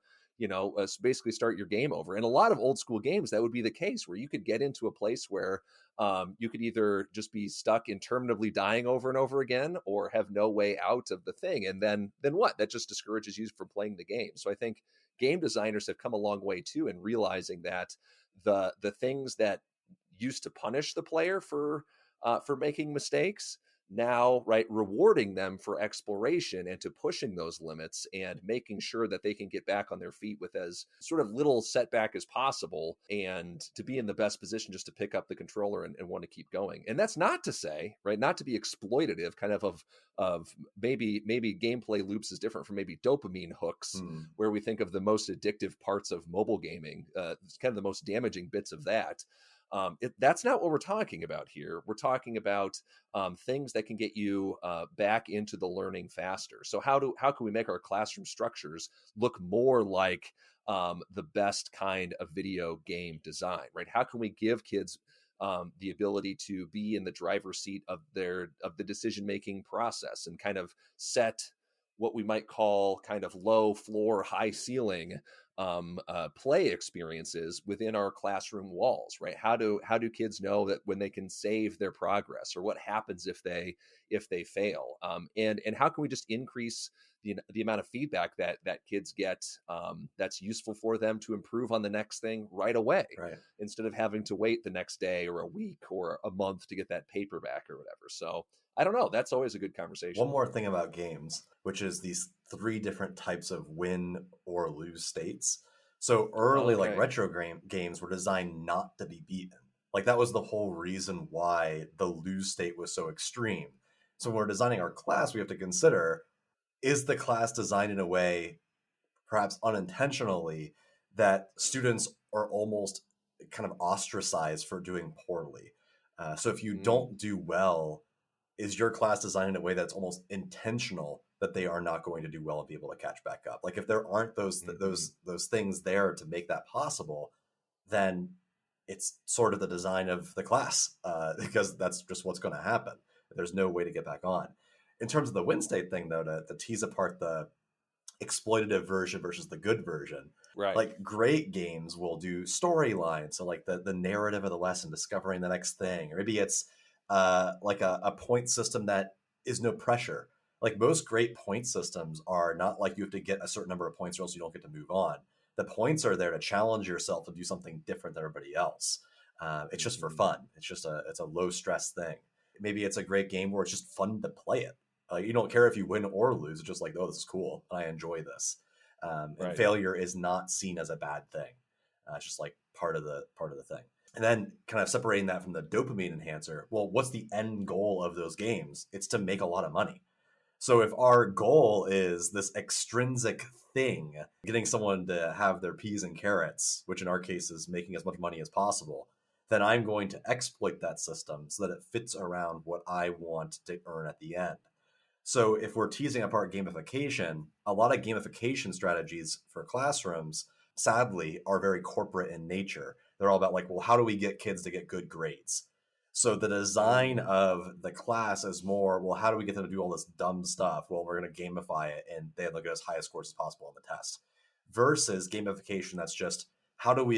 B: basically start your game over. And a lot of old school games, that would be the case, where you could get into a place where you could either just be stuck interminably dying over and over again, or have no way out of the thing. And then what? That just discourages you from playing the game. So I think game designers have come a long way too in realizing that the things that used to punish the player for making mistakes, now, rewarding them for exploration and to pushing those limits and making sure that they can get back on their feet with as sort of little setback as possible, and to be in the best position just to pick up the controller and want to keep going. And that's not to say, not to be exploitative, kind of maybe gameplay loops is different from maybe dopamine hooks, where we think of the most addictive parts of mobile gaming, it's kind of the most damaging bits of that. That's not what we're talking about here. We're talking about things that can get you back into the learning faster. So how can we make our classroom structures look more like the best kind of video game design, right? How can we give kids the ability to be in the driver's seat of the decision-making process, and kind of set what we might call kind of low floor, high ceiling play experiences within our classroom walls, right? How do kids know that when they can save their progress, or what happens if they fail? And how can we just increase the amount of feedback that kids get that's useful for them to improve on the next thing right away, instead of having to wait the next day or a week or a month to get that paper back or whatever. So I don't know. That's always a good conversation.
A: One more thing about games, which is these 3 different types of win or lose states. So early, like retro games were designed not to be beaten. Like, that was the whole reason why the lose state was so extreme. So when we're designing our class, we have to consider, is the class designed in a way, perhaps unintentionally, that students are almost kind of ostracized for doing poorly? So if you don't do well, is your class designed in a way that's almost intentional that they are not going to do well and be able to catch back up. Like if there aren't those things there to make that possible, then it's sort of the design of the class, because that's just what's going to happen. There's no way to get back on. In terms of the win state thing, though, to tease apart the exploitative version versus the good version,
B: Right.
A: like great games will do storylines, so like the narrative of the lesson, discovering the next thing, or maybe it's like a point system that is no pressure. Like most great point systems are not like you have to get a certain number of points or else you don't get to move on. The points are there to challenge yourself to do something different than everybody else. It's just for fun. It's a low stress thing. Maybe it's a great game where it's just fun to play it. You don't care if you win or lose. It's just like, oh, this is cool. I enjoy this. And failure is not seen as a bad thing. It's just like part of the thing. And then kind of separating that from the dopamine enhancer. Well, what's the end goal of those games? It's to make a lot of money. So if our goal is this extrinsic thing, getting someone to have their peas and carrots, which in our case is making as much money as possible, then I'm going to exploit that system so that it fits around what I want to earn at the end. So if we're teasing apart gamification, a lot of gamification strategies for classrooms, sadly, are very corporate in nature. They're all about like, well, how do we get kids to get good grades? So the design of the class is more, well, how do we get them to do all this dumb stuff? Well, we're going to gamify it and they have to get as high a scores as possible on the test. Versus gamification that's just, how do we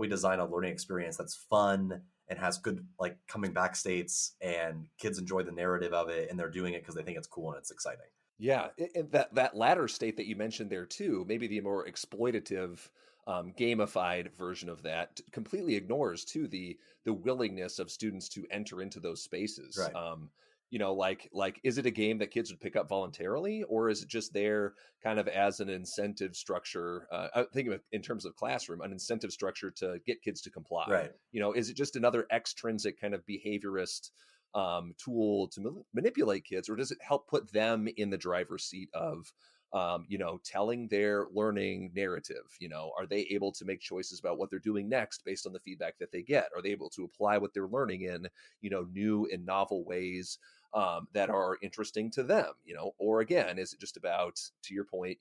A: design a learning experience that's fun and has good like coming back states, and kids enjoy the narrative of it and they're doing it because they think it's cool and it's exciting.
B: Yeah, and that latter state that you mentioned there too, maybe the more exploitative, gamified version of that, completely ignores too the willingness of students to enter into those spaces.
A: Right.
B: Like is it a game that kids would pick up voluntarily, or is it just there kind of as an incentive structure? I think of it in terms of classroom, an incentive structure to get kids to comply.
A: Right.
B: Is it just another extrinsic kind of behaviorist tool to manipulate kids, or does it help put them in the driver's seat of telling their learning narrative? Are they able to make choices about what they're doing next based on the feedback that they get? Are they able to apply what they're learning in new and novel ways that are interesting to them? Or again, is it just about, to your point,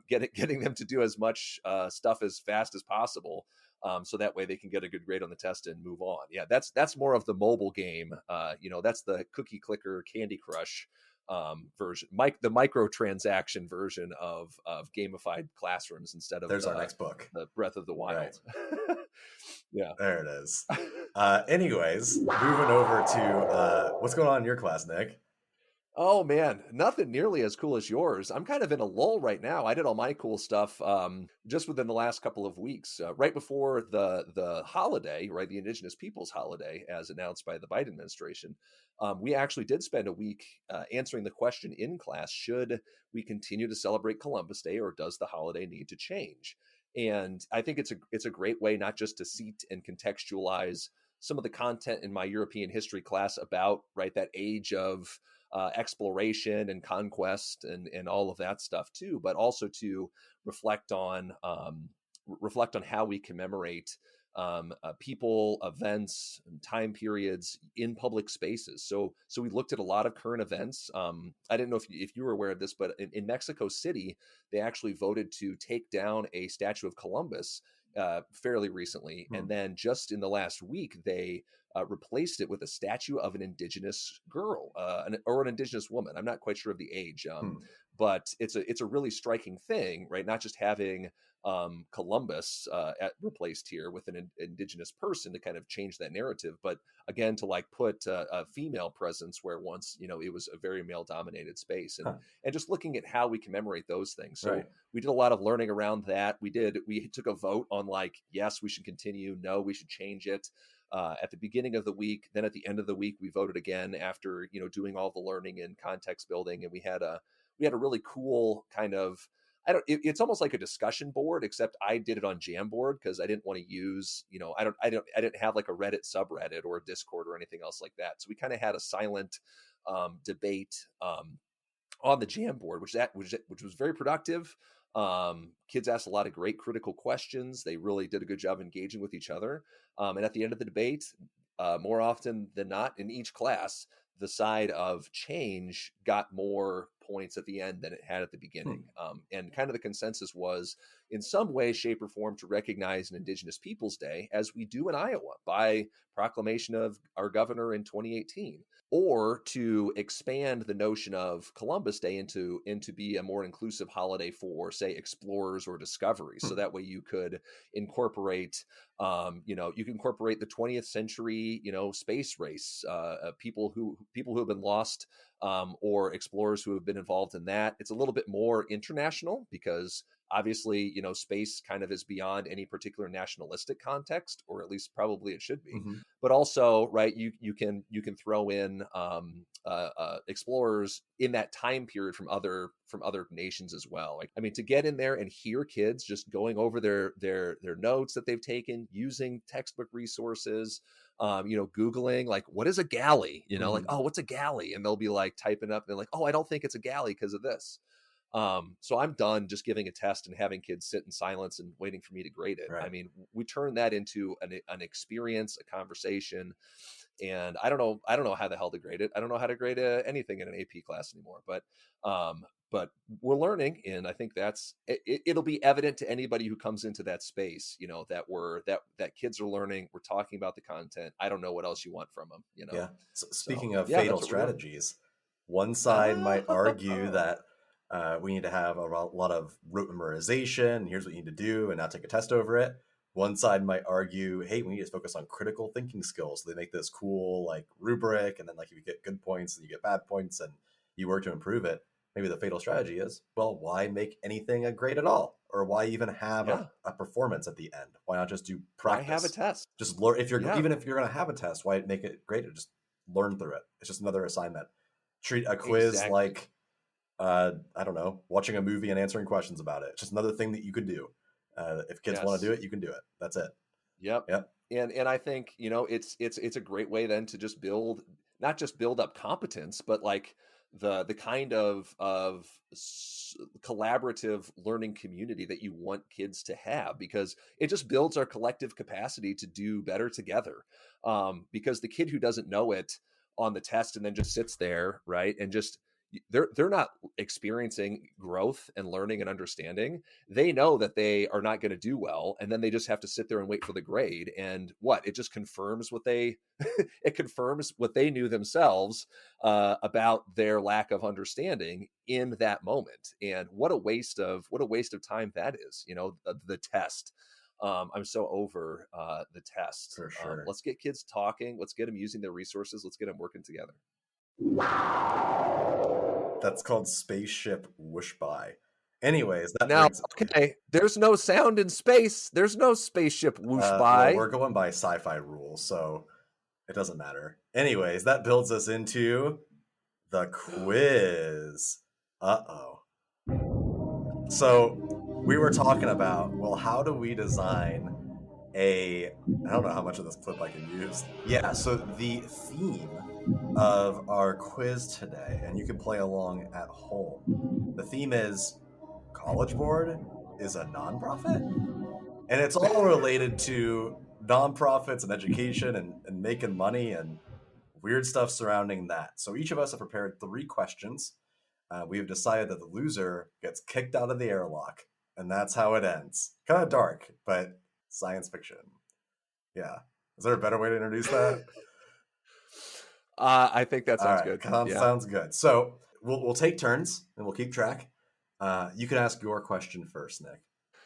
B: getting them to do as much stuff as fast as possible, so that way they can get a good grade on the test and move on? Yeah, that's more of the mobile game. That's the cookie clicker Candy Crush version, the microtransaction version of gamified classrooms instead of
A: there's our next book,
B: the Breath of the Wild. Right. Yeah,
A: there it is. Anyways, moving over to what's going on in your class, Nick?
B: Oh man, nothing nearly as cool as yours. I'm kind of in a lull right now. I did all my cool stuff just within the last couple of weeks, right before the holiday, right, the Indigenous Peoples holiday, as announced by the Biden administration. We actually did spend a week answering the question in class: should we continue to celebrate Columbus Day, or does the holiday need to change? And I think it's a great way not just to seat and contextualize some of the content in my European history class about, right, that age of exploration and conquest and all of that stuff too, but also to reflect on how we commemorate people, events, and time periods in public spaces. So we looked at a lot of current events. I didn't know if you were aware of this, but in Mexico City, they actually voted to take down a statue of Columbus fairly recently. And then just in the last week, they replaced it with a statue of an indigenous girl or an indigenous woman. I'm not quite sure of the age, but it's a really striking thing, right? Not just having Columbus replaced here with an indigenous person to kind of change that narrative, but again, to like put a female presence where once, it was a very male dominated space, and just looking at how we commemorate those things. So
A: right.
B: We did a lot of learning around that. We took a vote on like, yes, we should continue. No, we should change it. At the beginning of the week, then at the end of the week, we voted again after, doing all the learning and context building. And we had a really cool kind of, it's almost like a discussion board, except I did it on Jamboard because I didn't want to use, I didn't have like a Reddit subreddit or a Discord or anything else like that. So we kind of had a silent debate on the Jamboard, which was very productive. Kids asked a lot of great critical questions. They really did a good job engaging with each other. And at the end of the debate, more often than not in each class, the side of change got more points at the end than it had at the beginning. And kind of the consensus was, in some way, shape, or form, to recognize an Indigenous Peoples Day, as we do in Iowa by proclamation of our governor in 2018, or to expand the notion of Columbus Day into be a more inclusive holiday for, say, explorers or discoveries. So that way you could incorporate, you can incorporate the 20th century, space race, people who have been lost, or explorers who have been involved in that. It's a little bit more international because obviously, space kind of is beyond any particular nationalistic context, or at least probably it should be. But also, right, you can throw in explorers in that time period from other nations as well. Like, I mean, to get in there and hear kids just going over their notes that they've taken, using textbook resources, Googling, like, what is a galley? Like, oh, what's a galley? And they'll be like typing up, and they're like, oh, I don't think it's a galley because of this. So I'm done just giving a test and having kids sit in silence and waiting for me to grade it. Right. I mean, we turn that into an experience, a conversation, and I don't know how the hell to grade it. I don't know how to grade anything in an AP class anymore, but we're learning. And I think it'll be evident to anybody who comes into that space, that kids are learning. We're talking about the content. I don't know what else you want from them,
A: Yeah. So speaking of fatal strategies, one side might argue that we need to have a lot of rote memorization. Here's what you need to do, and now take a test over it. One side might argue, hey, we need to focus on critical thinking skills. So they make this cool like rubric, and then like you get good points and you get bad points, and you work to improve it. Maybe the fatal strategy is, well, why make anything a grade at all? Or why even have a performance at the end? Why not just do practice?
B: Why have a test?
A: Just learn. Even if you're going to have a test, why make it graded? Just learn through it. It's just another assignment. Treat a quiz like, I don't know, watching a movie and answering questions about it. It's just another thing that you could do. If kids want to do it, you can do it. That's it.
B: Yep. And I think, it's a great way then to just not just build up competence, but like the kind of collaborative learning community that you want kids to have, because it just builds our collective capacity to do better together. Because the kid who doesn't know it on the test and then just sits there, right, and just they're not experiencing growth and learning and understanding. They know that they are not going to do well, and then they just have to sit there and wait for the grade. And it just confirms it confirms what they knew themselves about their lack of understanding in that moment. And what a waste of time that is. The test. I'm so over the test. For sure. Let's get kids talking. Let's get them using their resources. Let's get them working together.
A: That's called spaceship whoosh by. Anyways,
B: okay. There's no sound in space. There's no spaceship whoosh by.
A: Well, we're going by sci-fi rules, so it doesn't matter. Anyways, that builds us into the quiz. So we were talking about, well, how do we design I don't know how much of this clip I can use. Yeah, so the theme of our quiz today, and you can play along at home. The theme is College Board is a nonprofit, and it's all related to nonprofits and education and making money and weird stuff surrounding that. So each of us have prepared 3 questions. We have decided that the loser gets kicked out of the airlock, and that's how it ends. Kind of dark, but science fiction. Yeah. Is there a better way to introduce that?
B: I think that sounds good.
A: Sounds good. So we'll take turns and we'll keep track. You can ask your question first, Nick.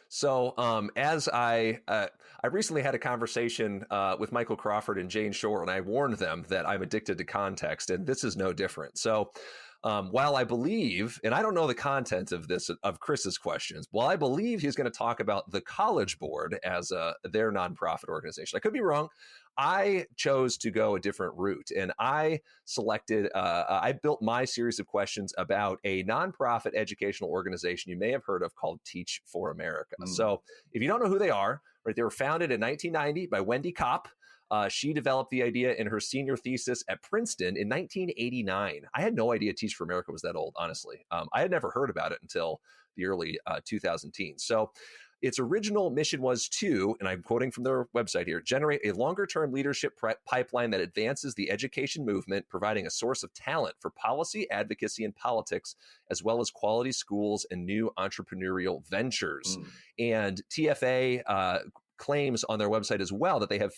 B: So as I recently had a conversation with Michael Crawford and Jane Shore, and I warned them that I'm addicted to context, and this is no different. So while I believe, and I don't know the content of Chris's questions, while I believe he's going to talk about the College Board as their nonprofit organization, I could be wrong. I chose to go a different route, and I selected, I built my series of questions about a nonprofit educational organization you may have heard of called Teach for America. So if you don't know who they are, right, they were founded in 1990 by Wendy Kopp. She developed the idea in her senior thesis at Princeton in 1989. I had no idea Teach for America was that old, honestly. I had never heard about it until the early 2010s. So Its original mission was to, and I'm quoting from their website here, generate a longer-term leadership pipeline that advances the education movement, providing a source of talent for policy, advocacy, and politics, as well as quality schools and new entrepreneurial ventures. And TFA claims on their website as well that they have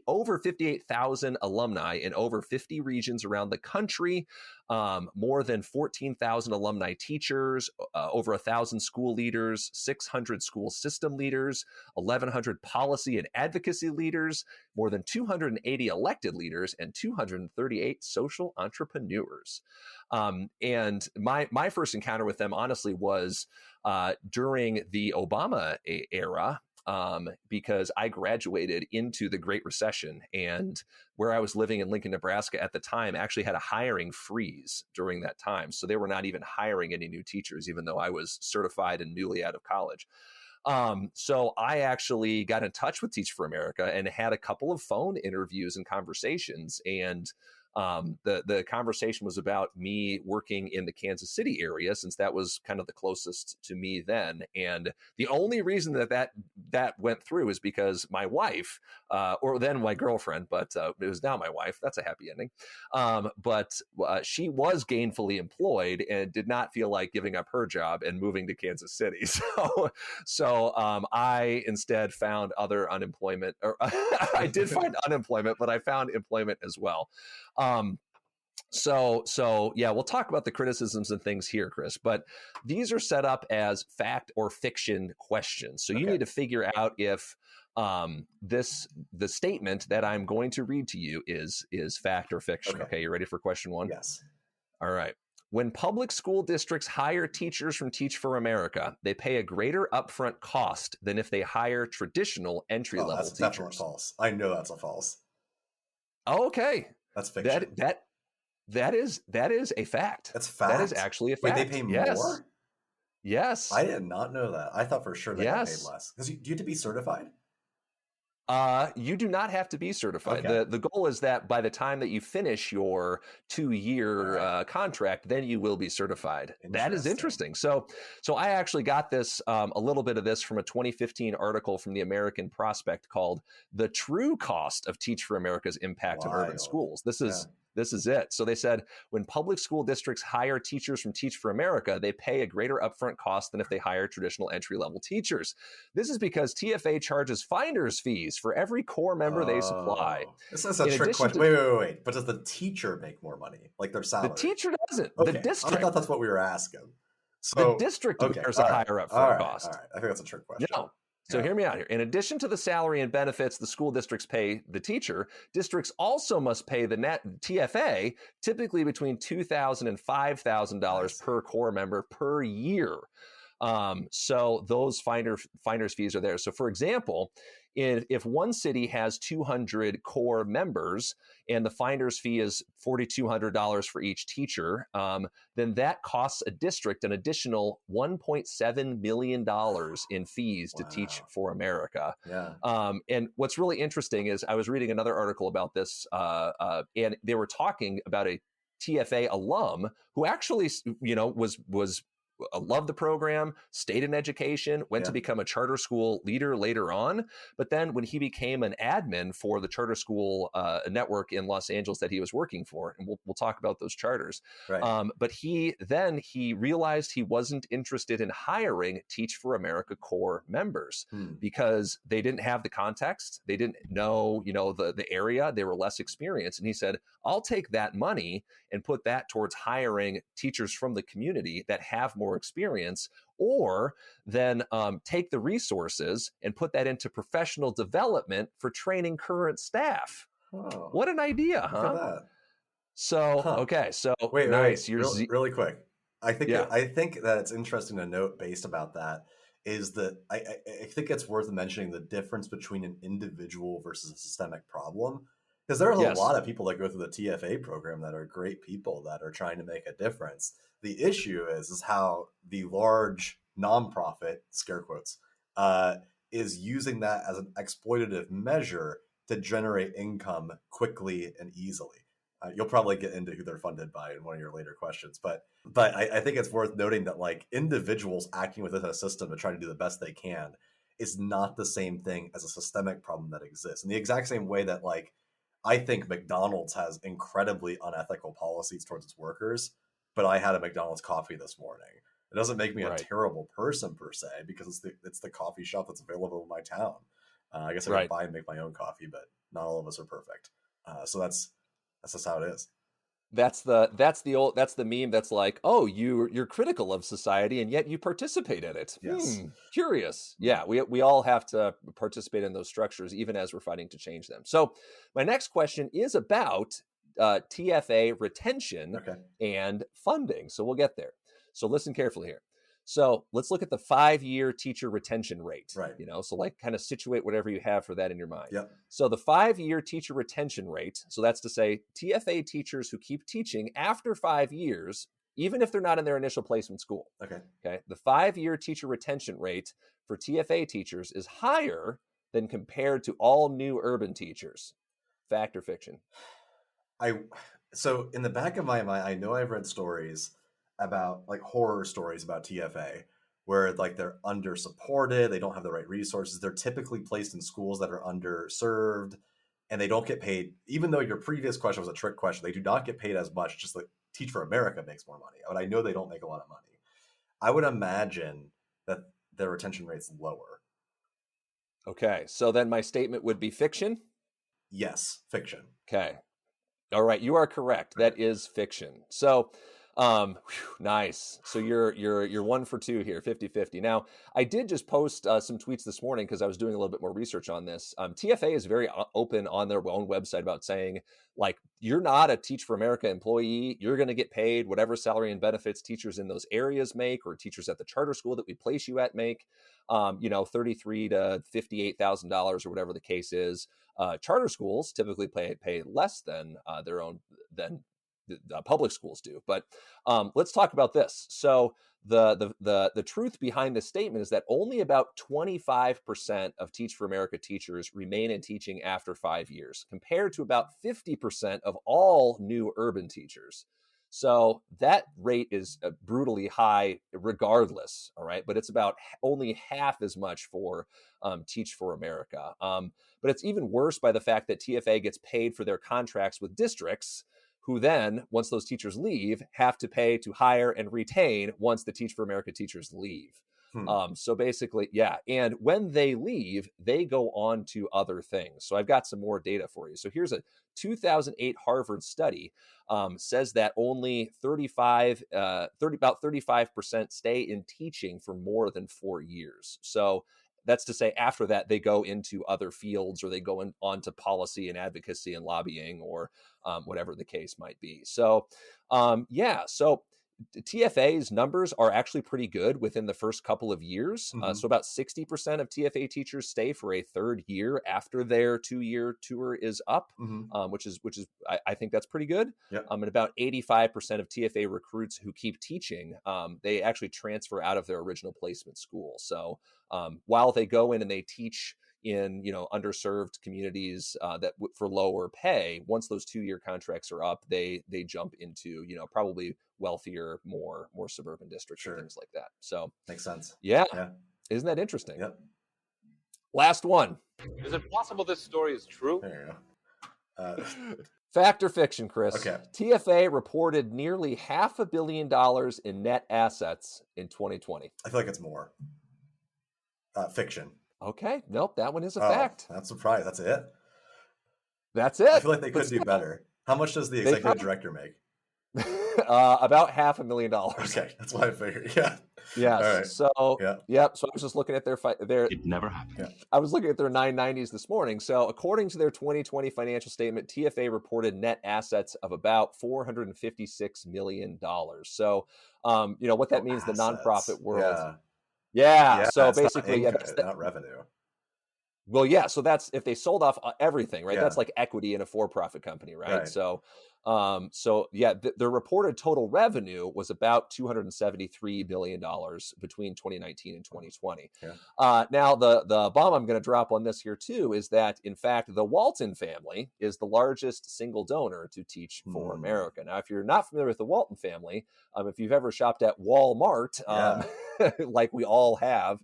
B: over 58,000 alumni in over 50 regions around the country, more than 14,000 alumni teachers, over 1,000 school leaders, 600 school system leaders, 1,100 policy and advocacy leaders, more than 280 elected leaders, and 238 social entrepreneurs. And my first encounter with them, honestly, was during the Obama era. Because I graduated into the Great Recession, and where I was living in Lincoln, Nebraska at the time actually had a hiring freeze during that time. So they were not even hiring any new teachers, even though I was certified and newly out of college. So I actually got in touch with Teach for America and had a couple of phone interviews and conversations. And the conversation was about me working in the Kansas City area, since that was kind of the closest to me then. And the only reason that went through is because my wife, or then my girlfriend, but it was now my wife. That's a happy ending. But she was gainfully employed and did not feel like giving up her job and moving to Kansas City. So I instead found other unemployment, or I did find unemployment, but I found employment as well. So yeah, we'll talk about the criticisms and things here, Chris, but these are set up as fact or fiction questions. So you need to figure out if the statement that I'm going to read to you is fact or fiction. Okay, you ready for question one?
A: Yes.
B: All right. When public school districts hire teachers from Teach for America, they pay a greater upfront cost than if they hire traditional entry-level
A: that's
B: teachers.
A: Definitely false. I know that's a false.
B: Okay.
A: That's fiction.
B: That is a fact.
A: That's fact.
B: That is actually a fact.
A: Wait, they pay more?
B: Yes.
A: I did not know that. I thought for sure they got paid less. Because do you have to be certified?
B: You do not have to be certified.
A: Okay.
B: The goal is that by the time that you finish your 2-year contract, then you will be certified. That is interesting. So I actually got this, a little bit of this from a 2015 article from the American Prospect called "The True Cost of Teach for America's Impact on Urban Schools." This is it. So they said, when public school districts hire teachers from Teach for America, they pay a greater upfront cost than if they hire traditional entry-level teachers. This is because TFA charges finder's fees for every core member they supply.
A: This is a trick question. Wait. But does the teacher make more money? Like their salary?
B: The teacher doesn't.
A: Okay.
B: The district.
A: I thought that's what we were asking.
B: So, the district bears a higher upfront cost.
A: All right. I think that's a trick question.
B: No. So hear me out here. In addition to the salary and benefits the school districts pay the teacher, districts also must pay the net TFA typically between $2,000 and $5,000 per core member per year. So those finder's fees are there. So for example, if one city has 200 core members and the finder's fee is $4,200 for each teacher, then that costs a district an additional $1.7 million in fees to Teach for America.
A: Yeah.
B: And what's really interesting is I was reading another article about this, and they were talking about a TFA alum who actually, was loved the program, stayed in education, went to become a charter school leader later on. But then when he became an admin for the charter school network in Los Angeles that he was working for, and we'll talk about those charters. Right. But he realized he wasn't interested in hiring Teach for America core members because they didn't have the context. They didn't know, the area. They were less experienced. And he said, I'll take that money and put that towards hiring teachers from the community that have more experience, or then take the resources and put that into professional development for training current staff. Oh, what an idea, huh? So, so
A: wait,
B: nice.
A: Really quick. I think that it's interesting to note based about that is that I think it's worth mentioning the difference between an individual versus a systemic problem. Because there are a lot of people that go through the TFA program that are great people that are trying to make a difference. The issue is how the large nonprofit, scare quotes, is using that as an exploitative measure to generate income quickly and easily. You'll probably get into who they're funded by in one of your later questions, but I think it's worth noting that like individuals acting within a system to try to do the best they can is not the same thing as a systemic problem that exists. In the exact same way that like I think McDonald's has incredibly unethical policies towards its workers, but I had a McDonald's coffee this morning. It doesn't make me a terrible person per se, because it's the coffee shop that's available in my town. I guess I could buy and make my own coffee, but not all of us are perfect. So that's just how it is.
B: That's the meme that's like, oh, you're critical of society and yet you participate in it.
A: Yes.
B: Curious. Yeah, we all have to participate in those structures even as we're fighting to change them. So my next question is about TFA retention and funding. So we'll get there. So listen carefully here. So let's look at the 5-year teacher retention rate.
A: Right.
B: So like kind of situate whatever you have for that in your mind.
A: Yep.
B: So the 5-year teacher retention rate, so that's to say TFA teachers who keep teaching after 5 years, even if they're not in their initial placement school. Okay. The 5-year teacher retention rate for TFA teachers is higher than compared to all new urban teachers. Fact or fiction?
A: So in the back of my mind, I know I've read stories about like horror stories about TFA where like they're under supported, they don't have the right resources, they're typically placed in schools that are underserved, and they don't get paid. Even though your previous question was a trick question, they do not get paid as much. Just like Teach for America makes more money, but I know they don't make a lot of money. I would imagine that their retention rate's lower.
B: Okay, so then my statement would be fiction?
A: Yes, fiction.
B: Okay. All right, you are correct. That is fiction. So nice. So you're 1 for 2 here, 50-50. Now, I did just post some tweets this morning because I was doing a little bit more research on this. TFA is very open on their own website about saying, like, you're not a Teach for America employee. You're going to get paid whatever salary and benefits teachers in those areas make, or teachers at the charter school that we place you at make. $33,000 to $58,000 or whatever the case is. Charter schools typically pay less than the public schools do. But let's talk about this. So the truth behind this statement is that only about 25% of Teach for America teachers remain in teaching after 5 years, compared to about 50% of all new urban teachers. So that rate is brutally high regardless, all right? But it's about only half as much for Teach for America. But it's even worse by the fact that TFA gets paid for their contracts with districts, who then, once those teachers leave, have to pay to hire and retain once the Teach for America teachers leave. So basically, yeah. And when they leave, they go on to other things. So I've got some more data for you. So here's a 2008 Harvard study says that only about 35% stay in teaching for more than 4 years. So that's to say, after that, they go into other fields, or they go on to policy and advocacy and lobbying, or whatever the case might be. So, so TFA's numbers are actually pretty good within the first couple of years. So about 60% of TFA teachers stay for a third year after their 2-year tour is up, which is I think that's pretty good.
A: Yep.
B: And about 85% of TFA recruits who keep teaching, they actually transfer out of their original placement school. So while they go in and they teach in underserved communities that for lower pay, once those 2-year contracts are up, they jump into probably wealthier, more suburban districts and things like that. So
A: makes sense.
B: Yeah. Isn't that interesting?
A: Yep.
B: Last one.
E: Is it possible this story is true?
A: There you go.
B: Fact or fiction, Chris?
A: Okay.
B: TFA reported nearly $500 million in net assets in 2020.
A: I feel like it's more. Fiction.
B: Okay. Nope. That one is a fact.
A: I'm surprised. That's it?
B: That's it.
A: I feel like they could do better. How much does the executive director make?
B: About $500,000.
A: Okay, that's what I figured. Yeah.
B: Yeah.
A: All right.
B: So yep. So I was just looking at their
E: It never happened.
A: Yeah.
B: I was looking at their 990s this morning. So according to their 2020 financial statement, TFA reported net assets of about $456 million. So what that means, the nonprofit world. Yeah. So basically,
A: that's not revenue.
B: Well, yeah. So that's if they sold off everything, right?
A: Yeah.
B: That's like equity in a for-profit company, right? So So yeah, their reported total revenue was about $273 million between 2019 and 2020.
A: Yeah.
B: Now, the bomb I'm going to drop on this here too is that, in fact, the Walton family is the largest single donor to Teach for America. Now, if you're not familiar with the Walton family, if you've ever shopped at Walmart, like we all have,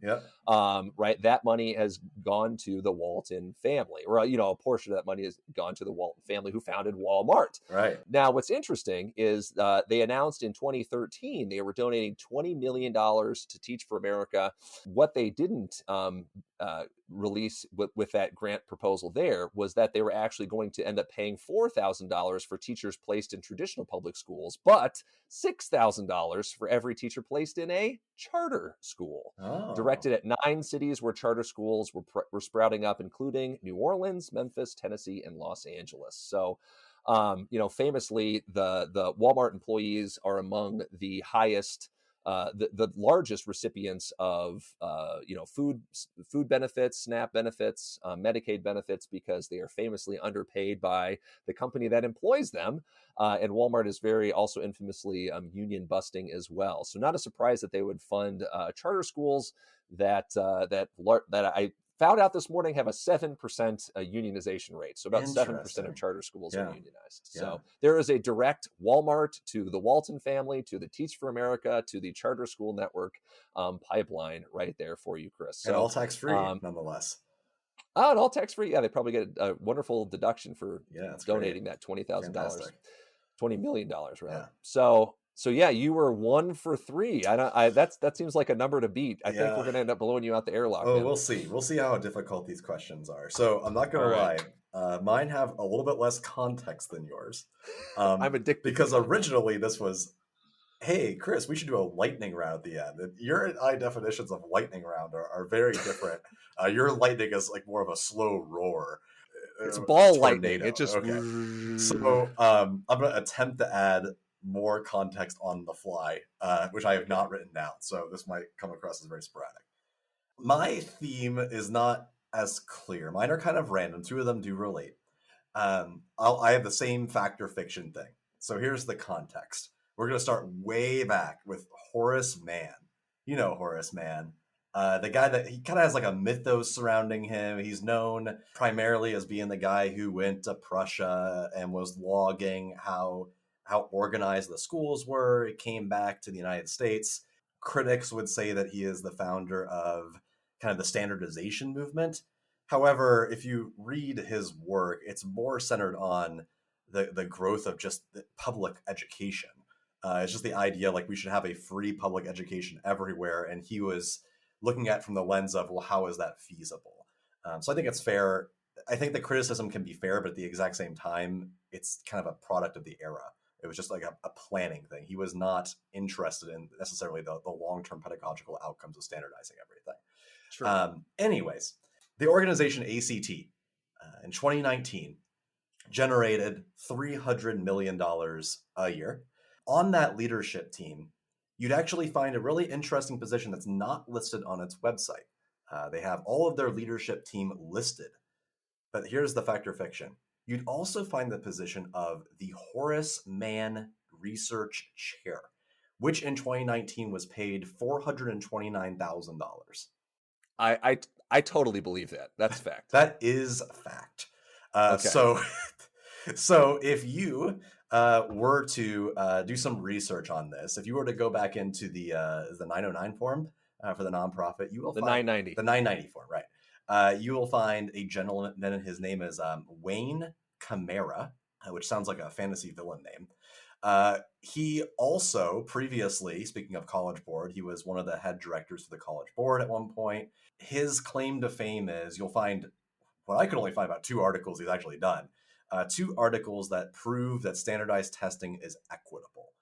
B: right, that money has gone to the Walton family, or a portion of that money has gone to the Walton family who founded Walmart.
A: Right.
B: Now, what's interesting is they announced in 2013 they were donating $20 million to Teach for America. What they didn't release with that grant proposal there was that they were actually going to end up paying $4,000 for teachers placed in traditional public schools, but $6,000 for every teacher placed in a charter school, directed at 9 cities where charter schools were sprouting up, including New Orleans, Memphis, Tennessee, and Los Angeles. So, famously, the Walmart employees are among the highest, the largest recipients of, food benefits, SNAP benefits, Medicaid benefits, because they are famously underpaid by the company that employs them. And Walmart is also infamously union busting as well. So not a surprise that they would fund charter schools that I found out this morning have a 7% unionization rate. So about 7% of charter schools are unionized. So there is a direct Walmart to the Walton family, to the Teach for America, to the charter school network pipeline right there for you, Chris. So,
A: and all tax-free, nonetheless.
B: Oh, and all tax-free. Yeah, they probably get a wonderful deduction for donating that $20,000, $20 million, rather. Yeah. So yeah, you were 1 for 3. That seems like a number to beat. I think we're going to end up blowing you out the airlock.
A: Oh, man. We'll see. We'll see how difficult these questions are. So I'm not going to lie. Mine have a little bit less context than yours.
B: I'm addicted
A: because originally this was, hey, Chris, we should do a lightning round at the end. Your and I definitions of lightning round are very different. Your lightning is like more of a slow roar.
B: It's ball lightning. It just
A: So I'm going to attempt to add more context on the fly, which I have not written down, so this might come across as very sporadic. My theme is not as clear. Mine are kind of random. 2 of them do relate. I have the same fact or fiction thing. So here's the context. We're going to start way back with Horace Mann. You know Horace Mann. The guy that he kind of has like a mythos surrounding him. He's known primarily as being the guy who went to Prussia and was logging how organized the schools were. It came back to the United States. Critics would say that he is the founder of kind of the standardization movement. However, if you read his work, it's more centered on the growth of just the public education. It's just the idea like we should have a free public education everywhere. And he was looking at from the lens of, well, how is that feasible? So I think it's fair. I think the criticism can be fair, but at the exact same time, it's kind of a product of the era. It was just like a planning thing. He was not interested in necessarily the long-term pedagogical outcomes of standardizing everything.
B: True.
A: Anyways, the organization ACT in 2019 generated $300 million a year. On that leadership team, you'd actually find a really interesting position that's not listed on its website. They have all of their leadership team listed. But here's the fact or fiction. You'd also find the position of the Horace Mann Research Chair, which in 2019 was paid $429,000.
B: I totally believe that. That's fact.
A: That is fact. Okay. So if you were to do some research on this, if you were to go back into the 909 form for the nonprofit, you will find
B: 990.
A: The 990 form, right? You will find a gentleman, his name is Wayne Camara, which sounds like a fantasy villain name. He also previously, speaking of College Board, he was one of the head directors for the College Board at one point. His claim to fame is, you'll find, what I could only find about 2 articles he's actually done, 2 articles that prove that standardized testing is equitable.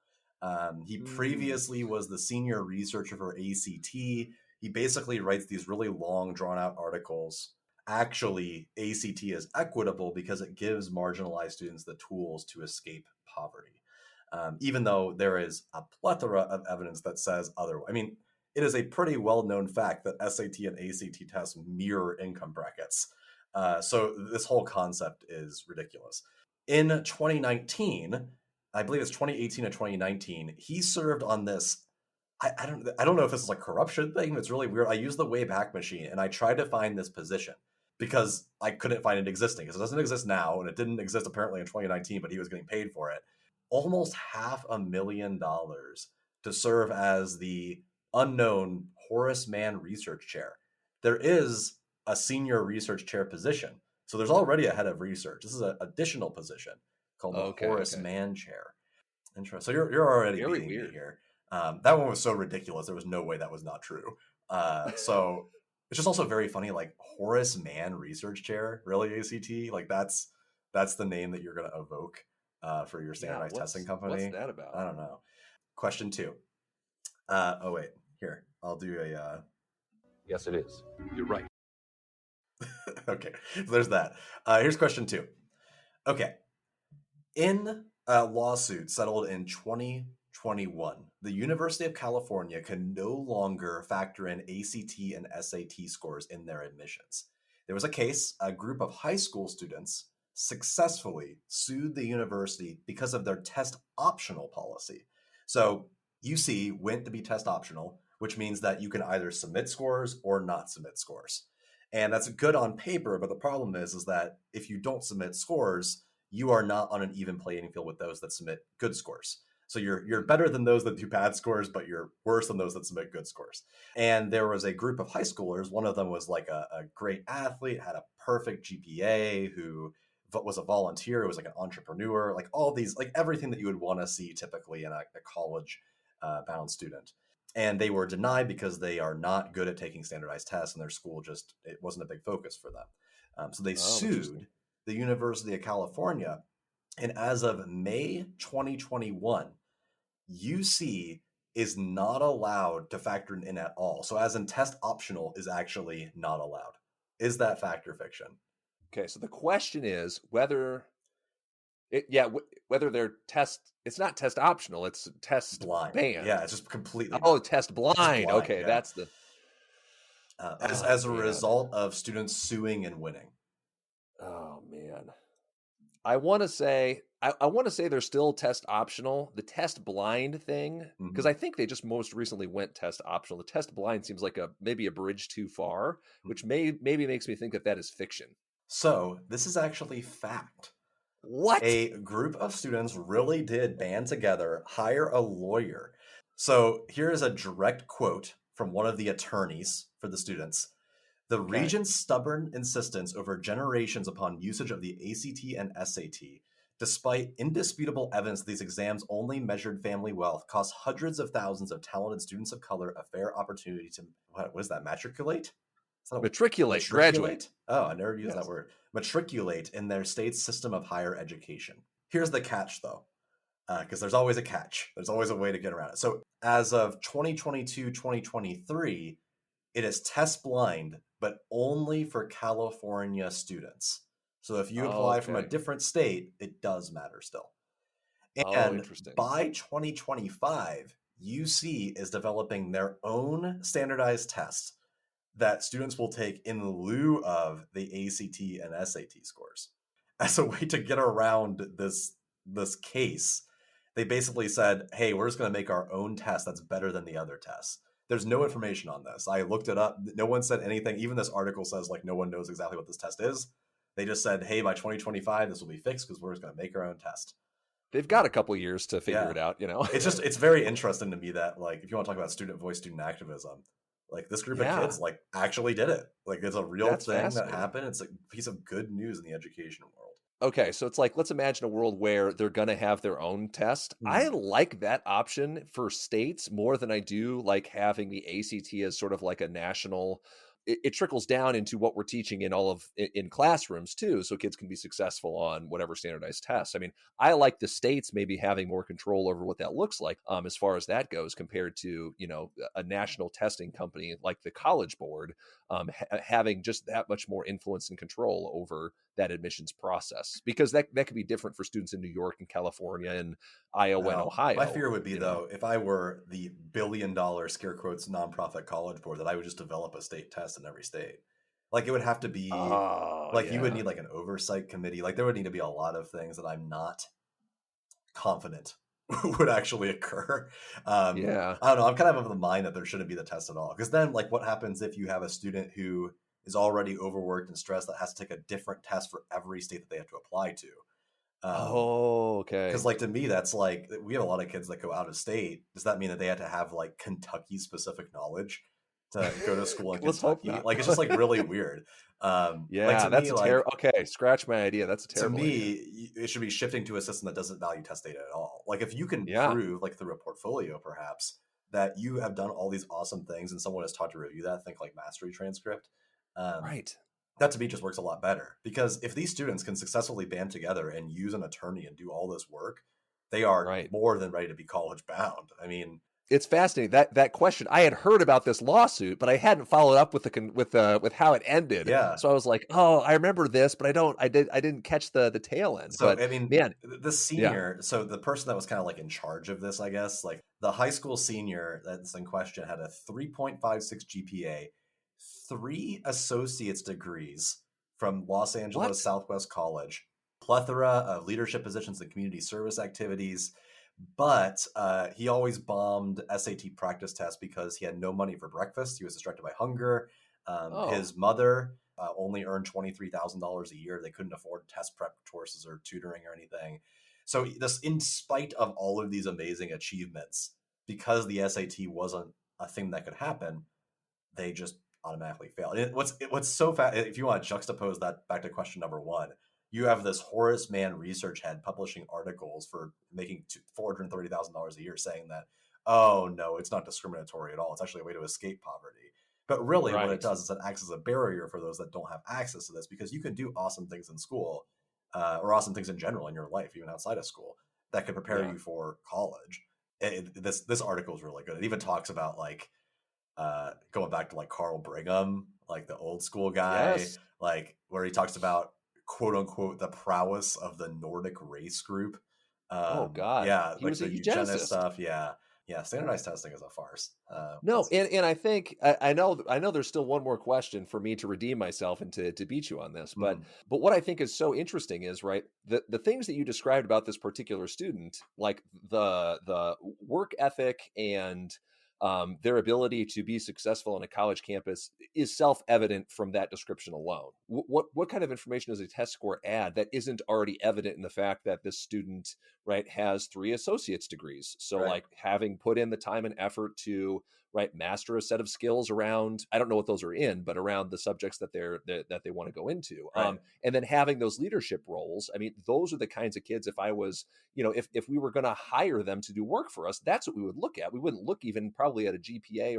A: He previously was the senior researcher for ACT. He basically writes these really long, drawn-out articles. Actually, ACT is equitable because it gives marginalized students the tools to escape poverty. Even though there is a plethora of evidence that says otherwise. I mean, it is a pretty well-known fact that SAT and ACT tests mirror income brackets. So this whole concept is ridiculous. In 2019, I believe it's 2018 or 2019, he served on this. I don't know if this is a corruption thing. It's really weird. I used the Wayback Machine and I tried to find this position because I couldn't find it existing because it doesn't exist now and it didn't exist apparently in 2019, but he was getting paid for it. Almost $500,000 to serve as the unknown Horace Mann Research Chair. There is a senior research chair position. So there's already a head of research. This is an additional position called the Horace Mann Chair. Interesting. So you're already
B: Very
A: beating me
B: weird.
A: here. That one was so ridiculous. There was no way that was not true. So it's just also very funny, like Horace Mann Research Chair, really, ACT? Like that's the name that you're going to evoke for your standardized testing company.
B: What's that about?
A: I don't know. Question 2. Oh, wait. Here, I'll do a...
E: Yes, it is. You're right.
A: Okay, so there's that. Here's question 2. Okay. In a lawsuit settled in 2021, the University of California can no longer factor in ACT and SAT scores in their admissions. There was a case, a group of high school students successfully sued the university because of their test optional policy. So UC went to be test optional, which means that you can either submit scores or not submit scores. And that's good on paper, but the problem is that if you don't submit scores, you are not on an even playing field with those that submit good scores. So you're better than those that do bad scores, but you're worse than those that submit good scores. And there was a group of high schoolers. One of them was like a great athlete, had a perfect GPA, who was a volunteer, who was like an entrepreneur, like all these, like everything that you would want to see typically in a college bound student. And they were denied because they are not good at taking standardized tests, and their school it wasn't a big focus for them. So they sued the University of California. And as of May 2021, UC is not allowed to factor it in at all. So as in test optional is actually not allowed. Is that fact or fiction?
B: Okay, so the question is whether they're it's not test optional, it's test
A: blind.
B: banned.
A: Yeah, it's just completely
B: test blind. Okay, yeah. That's the
A: as a result of students suing and winning.
B: Oh man. I want to say they're still test optional. The test blind thing, because I think they just most recently went test optional. The test blind seems like maybe a bridge too far, which maybe makes me think that is fiction.
A: So this is actually fact.
B: What?
A: A group of students really did band together, hire a lawyer. So here is a direct quote from one of the attorneys for the students. The regent's stubborn insistence over generations upon usage of the ACT and SAT, despite indisputable evidence these exams only measured family wealth, cost hundreds of thousands of talented students of color a fair opportunity to, what is that, matriculate?
B: Matriculate, graduate.
A: Oh, I never used that word. Matriculate in their state's system of higher education. Here's the catch, though, because there's always a catch. There's always a way to get around it. So as of 2022, 2023, it is test blind, but only for California students. So if you apply from a different state, it does matter still. And by 2025, UC is developing their own standardized tests that students will take in lieu of the ACT and SAT scores. As a way to get around this case, they basically said, hey, we're just going to make our own test that's better than the other tests. There's no information on this. I looked it up. No one said anything. Even this article says like no one knows exactly what this test is. They just said, hey, by 2025, this will be fixed because we're just going to make our own test.
B: They've got a couple years to figure it out, you know.
A: It's very interesting to me that, like, if you want to talk about student voice, student activism, like this group of kids like actually did it. Like it's a real thing that happened. It's a piece of good news in the education world.
B: Okay, so it's like, let's imagine a world where they're going to have their own test. I like that option for states more than I do like having the ACT as sort of like a national. It trickles down into what we're teaching in classrooms too, so kids can be successful on whatever standardized tests. I mean, I like the states maybe having more control over what that looks like as far as that goes, compared to, you know, a national testing company like the College Board having just that much more influence and control over that admissions process, because that could be different for students in New York and California and Iowa and Ohio.
A: My fear would be, though, if I were the $1 billion scare quotes nonprofit College Board, that I would just develop a state test in every state. Like it would have to be like you would
B: yeah.
A: need like an oversight committee. Like there would need to be a lot of things that I'm not confident would actually occur.
B: Yeah.
A: I don't know. I'm kind of the mind that there shouldn't be the test at all. Because then, like, what happens if you have a student who is already overworked and stressed that has to take a different test for every state that they have to apply to?
B: Oh,
A: Because,
B: okay.
A: like, to me, that's like we have a lot of kids that go out of state. Does that mean that they have to have like Kentucky specific knowledge to go to school in
B: Let's hope
A: Kentucky?
B: not.
A: Like, it's just like really weird. Like
B: Yeah,
A: to
B: that's
A: me,
B: a
A: like
B: terrible. Okay, scratch my idea. That's a
A: to
B: terrible idea.
A: me, it should be shifting to a system that doesn't value test data at all. Like if you can
B: Yeah,
A: prove, like through a portfolio perhaps, that you have done all these awesome things and someone has taught to review that, think like mastery transcript, um,
B: right.
A: that to me just works a lot better. Because if these students can successfully band together and use an attorney and do all this work, they are
B: Right.
A: more than ready to be college bound. I mean,
B: It's fascinating that question. I had heard about this lawsuit, but I hadn't followed up with with how it ended.
A: yeah.
B: So I was like, "Oh, I remember this, but I didn't catch the tail end."
A: So
B: But
A: I mean,
B: man,
A: the
B: yeah.
A: senior, so the person that was kind of like in charge of this, I guess, like the high school senior that's in question had a 3.56 GPA, 3 associate's degrees from Los Angeles
B: What?
A: Southwest College, plethora of leadership positions and community service activities. But he always bombed SAT practice tests because he had no money for breakfast. He was distracted by hunger.
B: Oh,
A: His mother only earned $23,000 a year. They couldn't afford test prep courses or tutoring or anything. So this, in spite of all of these amazing achievements, because the SAT wasn't a thing that could happen, they just automatically fail. And what's so fast, if you want to juxtapose that back to question number one, you have this Horace Mann research head publishing articles for making $430,000 a year saying that, oh no, it's not discriminatory at all. It's actually a way to escape poverty. But really what it
B: right.
A: does is it acts as a barrier for those that don't have access to this, because you can do awesome things in school or awesome things in general in your life, even outside of school, that could prepare
B: Yeah.
A: you for college. This article is really good. It even talks about like going back to like Carl Brigham, like the old school guy,
B: Yes.
A: like where he talks about quote unquote the prowess of the Nordic race group.
B: Oh God,
A: Yeah,
B: he
A: like
B: was a
A: the eugenist
B: eugenicist.
A: stuff. Yeah, yeah. Standardized testing is a farce.
B: No, and I think I know there's still one more question for me to redeem myself and to beat you on this, but
A: Mhm.
B: what I think is so interesting is right the things that you described about this particular student, like the work ethic and their ability to be successful on a college campus is self-evident from that description alone. What kind of information does a test score add that isn't already evident in the fact that this student right has 3 associate's degrees? So
A: Right,
B: like having put in the time and effort to right master a set of skills around, I don't know what those are in, but around the subjects that they want to go into,
A: right,
B: and then having those leadership roles. I mean, those are the kinds of kids, if I was, if we were going to hire them to do work for us, that's what we would look at. We wouldn't look even probably at a GPA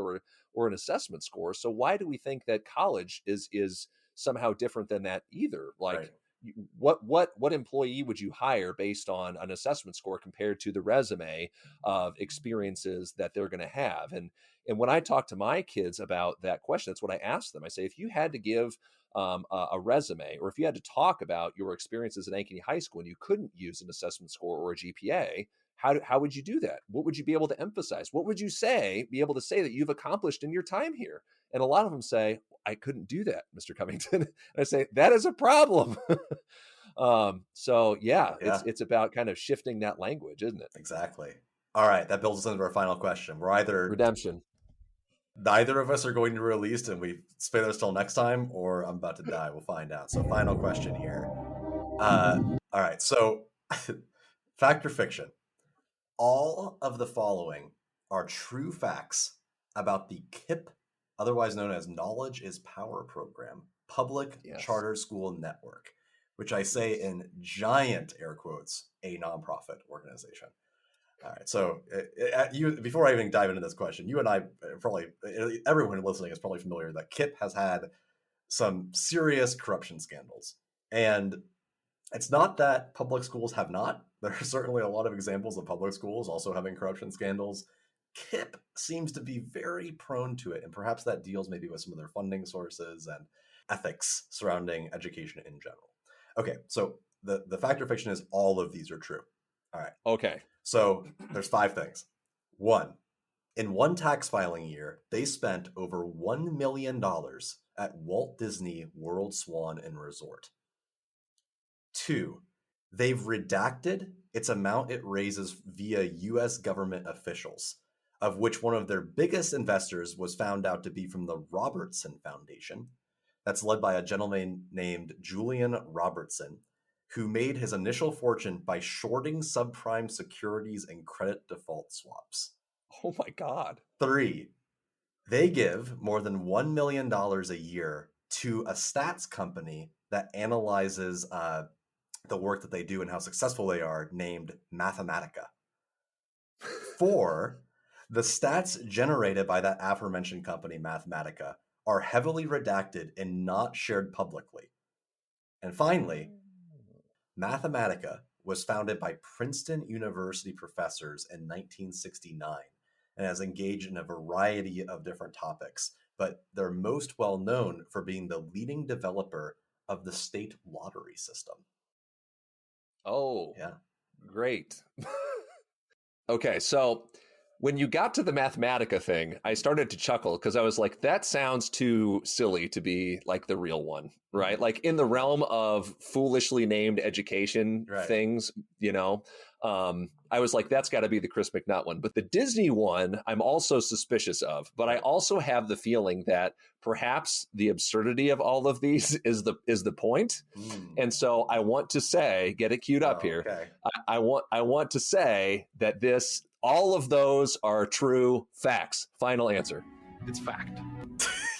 B: or an assessment score. So why do we think that college is somehow different than that either?
A: right,
B: Like what employee would you hire based on an assessment score compared to the resume of experiences that they're going to have? And when I talk to my kids about that question, that's what I ask them. I say, if you had to give a resume, or if you had to talk about your experiences at Ankeny High School and you couldn't use an assessment score or a GPA, how would you do that? What would you be able to emphasize? What would you be able to say that you've accomplished in your time here? And a lot of them say, I couldn't do that, Mr. Covington. And I say, that is a problem. So yeah,
A: yeah,
B: it's about kind of shifting that language, isn't it?
A: exactly. All right, that builds us into our final question. We're either
B: Redemption.
A: neither of us are going to release, and we spare this till next time, or I'm about to die. We'll find out. So, final question here. All right, so fact or fiction? All of the following are true facts about the KIPP, otherwise known as Knowledge is Power Program, Public
B: Yes.
A: Charter School Network, which I say in giant air quotes, a nonprofit organization. All right, so you, before I even dive into this question, you and I probably, everyone listening is probably familiar that KIPP has had some serious corruption scandals. And it's not that public schools have not. There are certainly a lot of examples of public schools also having corruption scandals. KIPP seems to be very prone to it, and perhaps that deals maybe with some of their funding sources and ethics surrounding education in general. Okay, so the fact or fiction is all of these are true. All right,
B: Okay.
A: so there's 5 things. 1, in one tax filing year, they spent over $1 million at Walt Disney World Swan and Resort. 2, they've redacted its amount it raises via U.S. government officials, of which one of their biggest investors was found out to be from the Robertson Foundation. That's led by a gentleman named Julian Robertson, who made his initial fortune by shorting subprime securities and credit default swaps.
B: Oh my God.
A: 3, they give more than $1 million a year to a stats company that analyzes the work that they do and how successful they are, named Mathematica. 4, the stats generated by that aforementioned company, Mathematica, are heavily redacted and not shared publicly. And finally, Mathematica was founded by Princeton University professors in 1969 and has engaged in a variety of different topics, but they're most well known for being the leading developer of the state lottery system.
B: Oh,
A: Yeah.
B: Great. Okay, so when you got to the Mathematica thing, I started to chuckle because I was like, that sounds too silly to be like the real one, right? Like in the realm of foolishly named education things, I was like, that's got to be the Chris McNutt one. But the Disney one, I'm also suspicious of. But I also have the feeling that perhaps the absurdity of all of these is the point. And so I want to say, get it queued up here.
A: Okay.
B: I want to say that all of those are true facts. Final answer.
E: It's fact.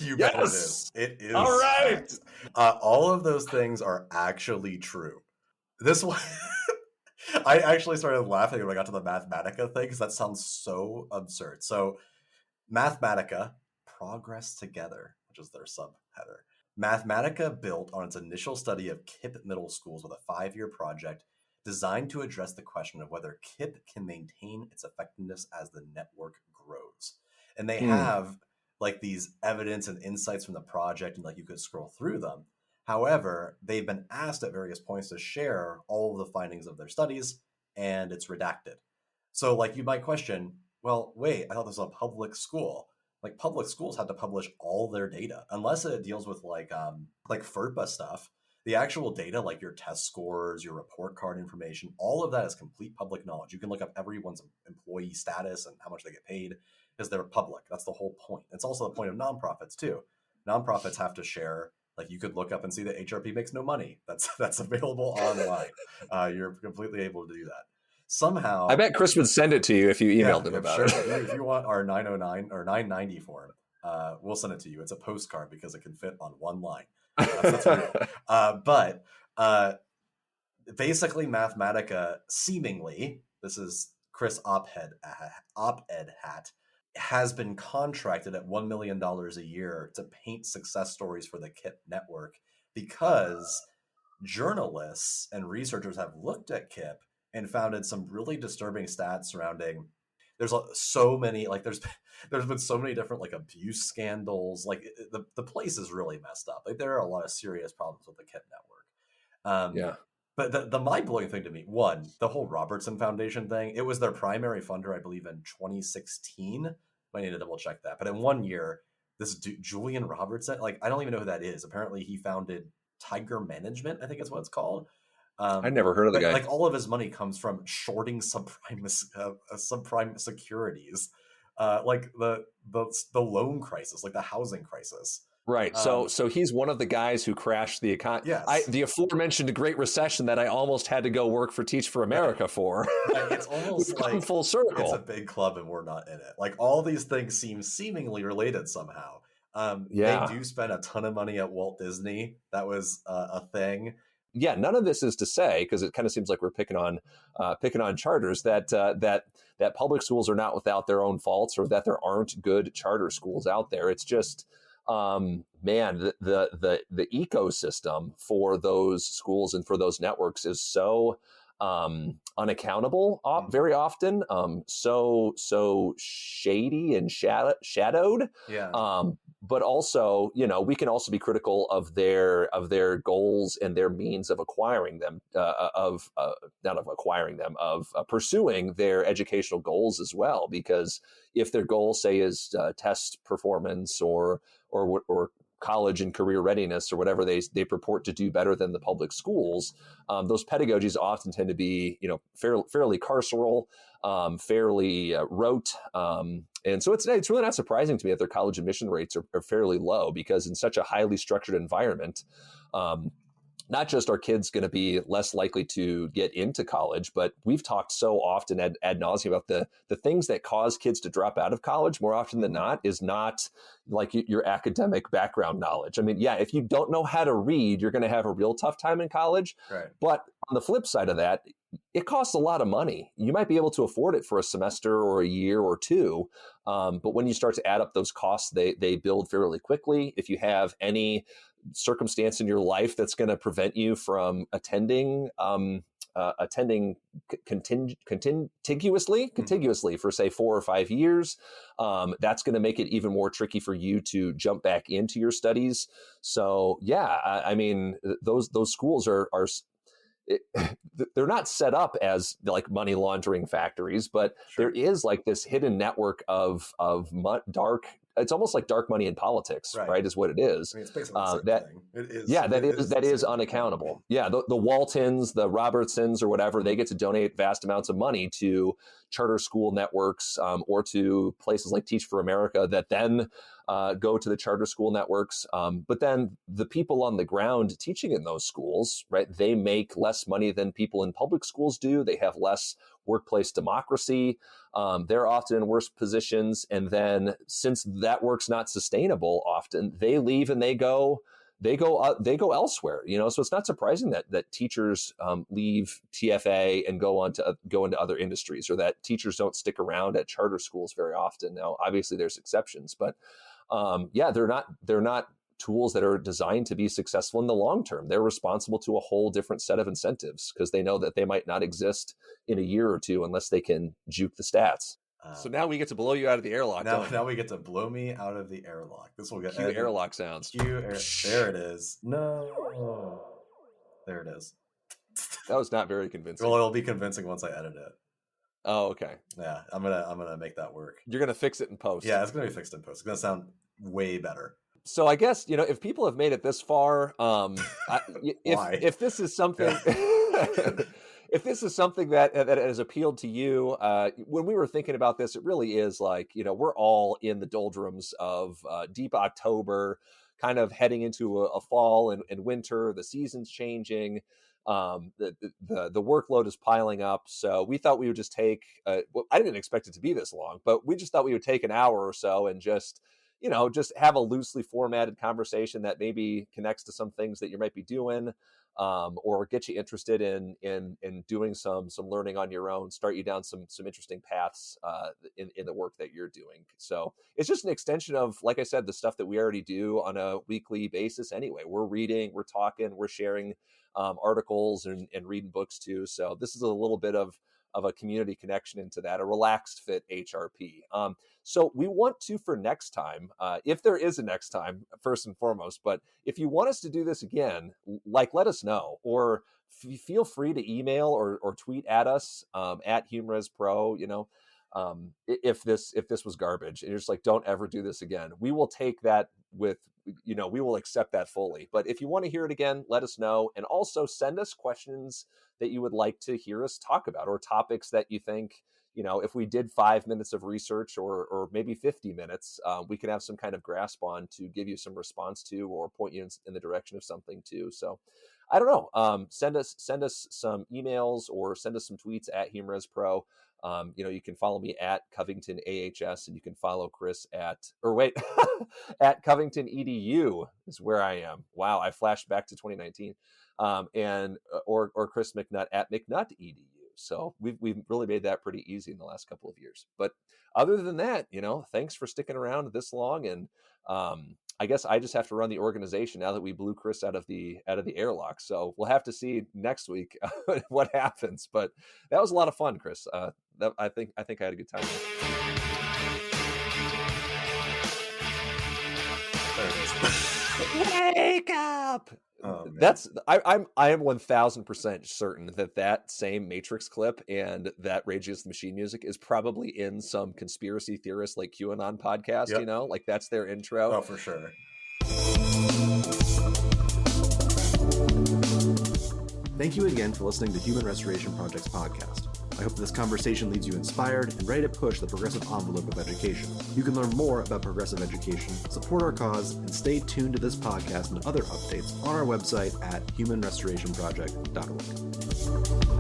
A: You bet it is. It is.
B: All right.
A: Fact. All of those things are actually true. This one, I actually started laughing when I got to the Mathematica thing because that sounds so absurd. So, Mathematica, Progress Together, which is their subheader. Mathematica built on its initial study of KIPP middle schools with a 5-year project designed to address the question of whether KIPP can maintain its effectiveness as the network grows. And they have like these evidence and insights from the project, and like you could scroll through them. However, they've been asked at various points to share all of the findings of their studies, and it's redacted. So like you might question, well, wait, I thought this was a public school. Like public schools had to publish all their data, unless it deals with like FERPA stuff. The actual data, like your test scores, your report card information, all of that is complete public knowledge. You can look up everyone's employee status and how much they get paid because they're public. That's the whole point. It's also the point of nonprofits too. Nonprofits have to share. Like you could look up and see that HRP makes no money. That's available online. You're completely able to do that. Somehow,
B: I bet Chris would send it to you if you emailed him about it.
A: If you want our 909 or 990 form, we'll send it to you. It's a postcard because it can fit on one line. That's real. But basically, Mathematica seemingly, this is Chris op-ed hat, has been contracted at $1 million a year to paint success stories for the KIPP network because journalists and researchers have looked at KIPP and found some really disturbing stats surrounding. There's so many, like there's been so many different like abuse scandals. Like the place is really messed up. Like there are a lot of serious problems with the KIPP network. But the mind-blowing thing to me, one, the whole Robertson Foundation thing, it was their primary funder, I believe, in 2016. I need to double check that. But in 1 year, this Julian Robertson, like I don't even know who that is. Apparently he founded Tiger Management, I think is what it's called.
B: I never heard of the guy.
A: Like all of his money comes from shorting subprime securities, like the loan crisis, like the housing crisis.
B: Right. So he's one of the guys who crashed the economy.
A: Yes.
B: The aforementioned Great Recession that I almost had to go work for Teach for America for.
A: It's almost like
B: full circle.
A: It's a big club and we're not in it. Like all these things seem seemingly related somehow. They do spend a ton of money at Walt Disney. That was a thing.
B: Yeah, none of this is to say, because it kind of seems like we're picking on charters, that public schools are not without their own faults or that there aren't good charter schools out there. It's just, man, the ecosystem for those schools and for those networks is so unaccountable very often, so shady and shadowed.
A: Yeah.
B: But also, we can also be critical of their goals and their means of acquiring them, of pursuing their educational goals as well. Because if their goal, say, is test performance or college and career readiness or whatever they purport to do better than the public schools, those pedagogies often tend to be, fairly carceral, fairly rote. And so it's really not surprising to me that their college admission rates are fairly low, because in such a highly structured environment, not just are kids going to be less likely to get into college, but we've talked so often ad nauseum about the things that cause kids to drop out of college more often than not is not like your academic background knowledge. I mean, yeah, if you don't know how to read, you're going to have a real tough time in college. Right. But on the flip side of that, it costs a lot of money. You might be able to afford it for a semester or a year or two. But when you start to add up those costs, they build fairly quickly. If you have any circumstance in your life that's going to prevent you from attending contiguously for say 4 or 5 years, that's going to make it even more tricky for you to jump back into your studies. So yeah, I mean, those schools are they're not set up as like money laundering factories, but there is like this hidden network of dark. It's almost like dark money in politics, right? Is what it is. I mean, it's basically the same thing. It is. Yeah, that is unaccountable. Yeah, the Waltons, the Robertsons, or whatever, they get to donate vast amounts of money to charter school networks or to places like Teach for America that then go to the charter school networks. But then the people on the ground teaching in those schools, right? They make less money than people in public schools do. They have less workplace democracy. They're often in worse positions. And then since that work's not sustainable, often they leave and they go elsewhere, so it's not surprising that teachers leave TFA and go into other industries, or that teachers don't stick around at charter schools very often. Now, obviously there's exceptions, but they're not tools that are designed to be successful in the long term. They're responsible to a whole different set of incentives because they know that they might not exist in a year or two unless they can juke the stats. So now we get to blow you out of the airlock.
A: Now we get to blow me out of the airlock. This will get
B: cue airlock sounds.
A: There it is. No, there it is.
B: That was not very convincing.
A: Well, it'll be convincing once I edit it.
B: Oh, okay.
A: Yeah, I'm gonna make that work.
B: You're gonna fix it in post.
A: Yeah, it's gonna be fixed in post. It's gonna sound way better.
B: So I guess if people have made it this far, if this is something. If this is something that has appealed to you, when we were thinking about this, it really is like, we're all in the doldrums of deep October, kind of heading into a fall and winter. The season's changing. The workload is piling up. So we thought we would just take, I didn't expect it to be this long, but we just thought we would take an hour or so and just have a loosely formatted conversation that maybe connects to some things that you might be doing. Or get you interested in doing some learning on your own, start you down some interesting paths in the work that you're doing. So it's just an extension of, like I said, the stuff that we already do on a weekly basis anyway. We're reading, we're talking, we're sharing articles and reading books too. So this is a little bit of a community connection into that, a relaxed fit HRP. So we want to, for next time, if there is a next time, first and foremost, but if you want us to do this again, let us know, or feel free to email or tweet at us at HumorAsPro, if this was garbage and you're just like, don't ever do this again. We will take that we will accept that fully. But if you want to hear it again, let us know. And also send us questions that you would like to hear us talk about, or topics that you think, if we did 5 minutes of research or maybe 50 minutes, we could have some kind of grasp on to give you some response to, or point you in the direction of something too. So I don't know. Send us some emails or send us some tweets at HumorAsPro. You can follow me at Covington AHS, and you can follow Chris at Covington EDU is where I am. Wow, I flashed back to 2019. Or Chris McNutt at McNutt EDU. So we've really made that pretty easy in the last couple of years. But other than that, thanks for sticking around this long. And I guess I just have to run the organization now that we blew Chris out of the airlock. So we'll have to see next week what happens. But that was a lot of fun, Chris. I think I had a good time.
A: There it is.
B: Wake up!
A: Oh,
B: I am 1000% certain that same Matrix clip and that Rage Against the Machine music is probably in some conspiracy theorist like QAnon podcast. Yep. Like that's their intro.
A: Oh, for sure.
F: Thank you again for listening to Human Restoration Project's podcast. I hope this conversation leaves you inspired and ready to push the progressive envelope of education. You can learn more about progressive education, support our cause, and stay tuned to this podcast and other updates on our website at humanrestorationproject.org.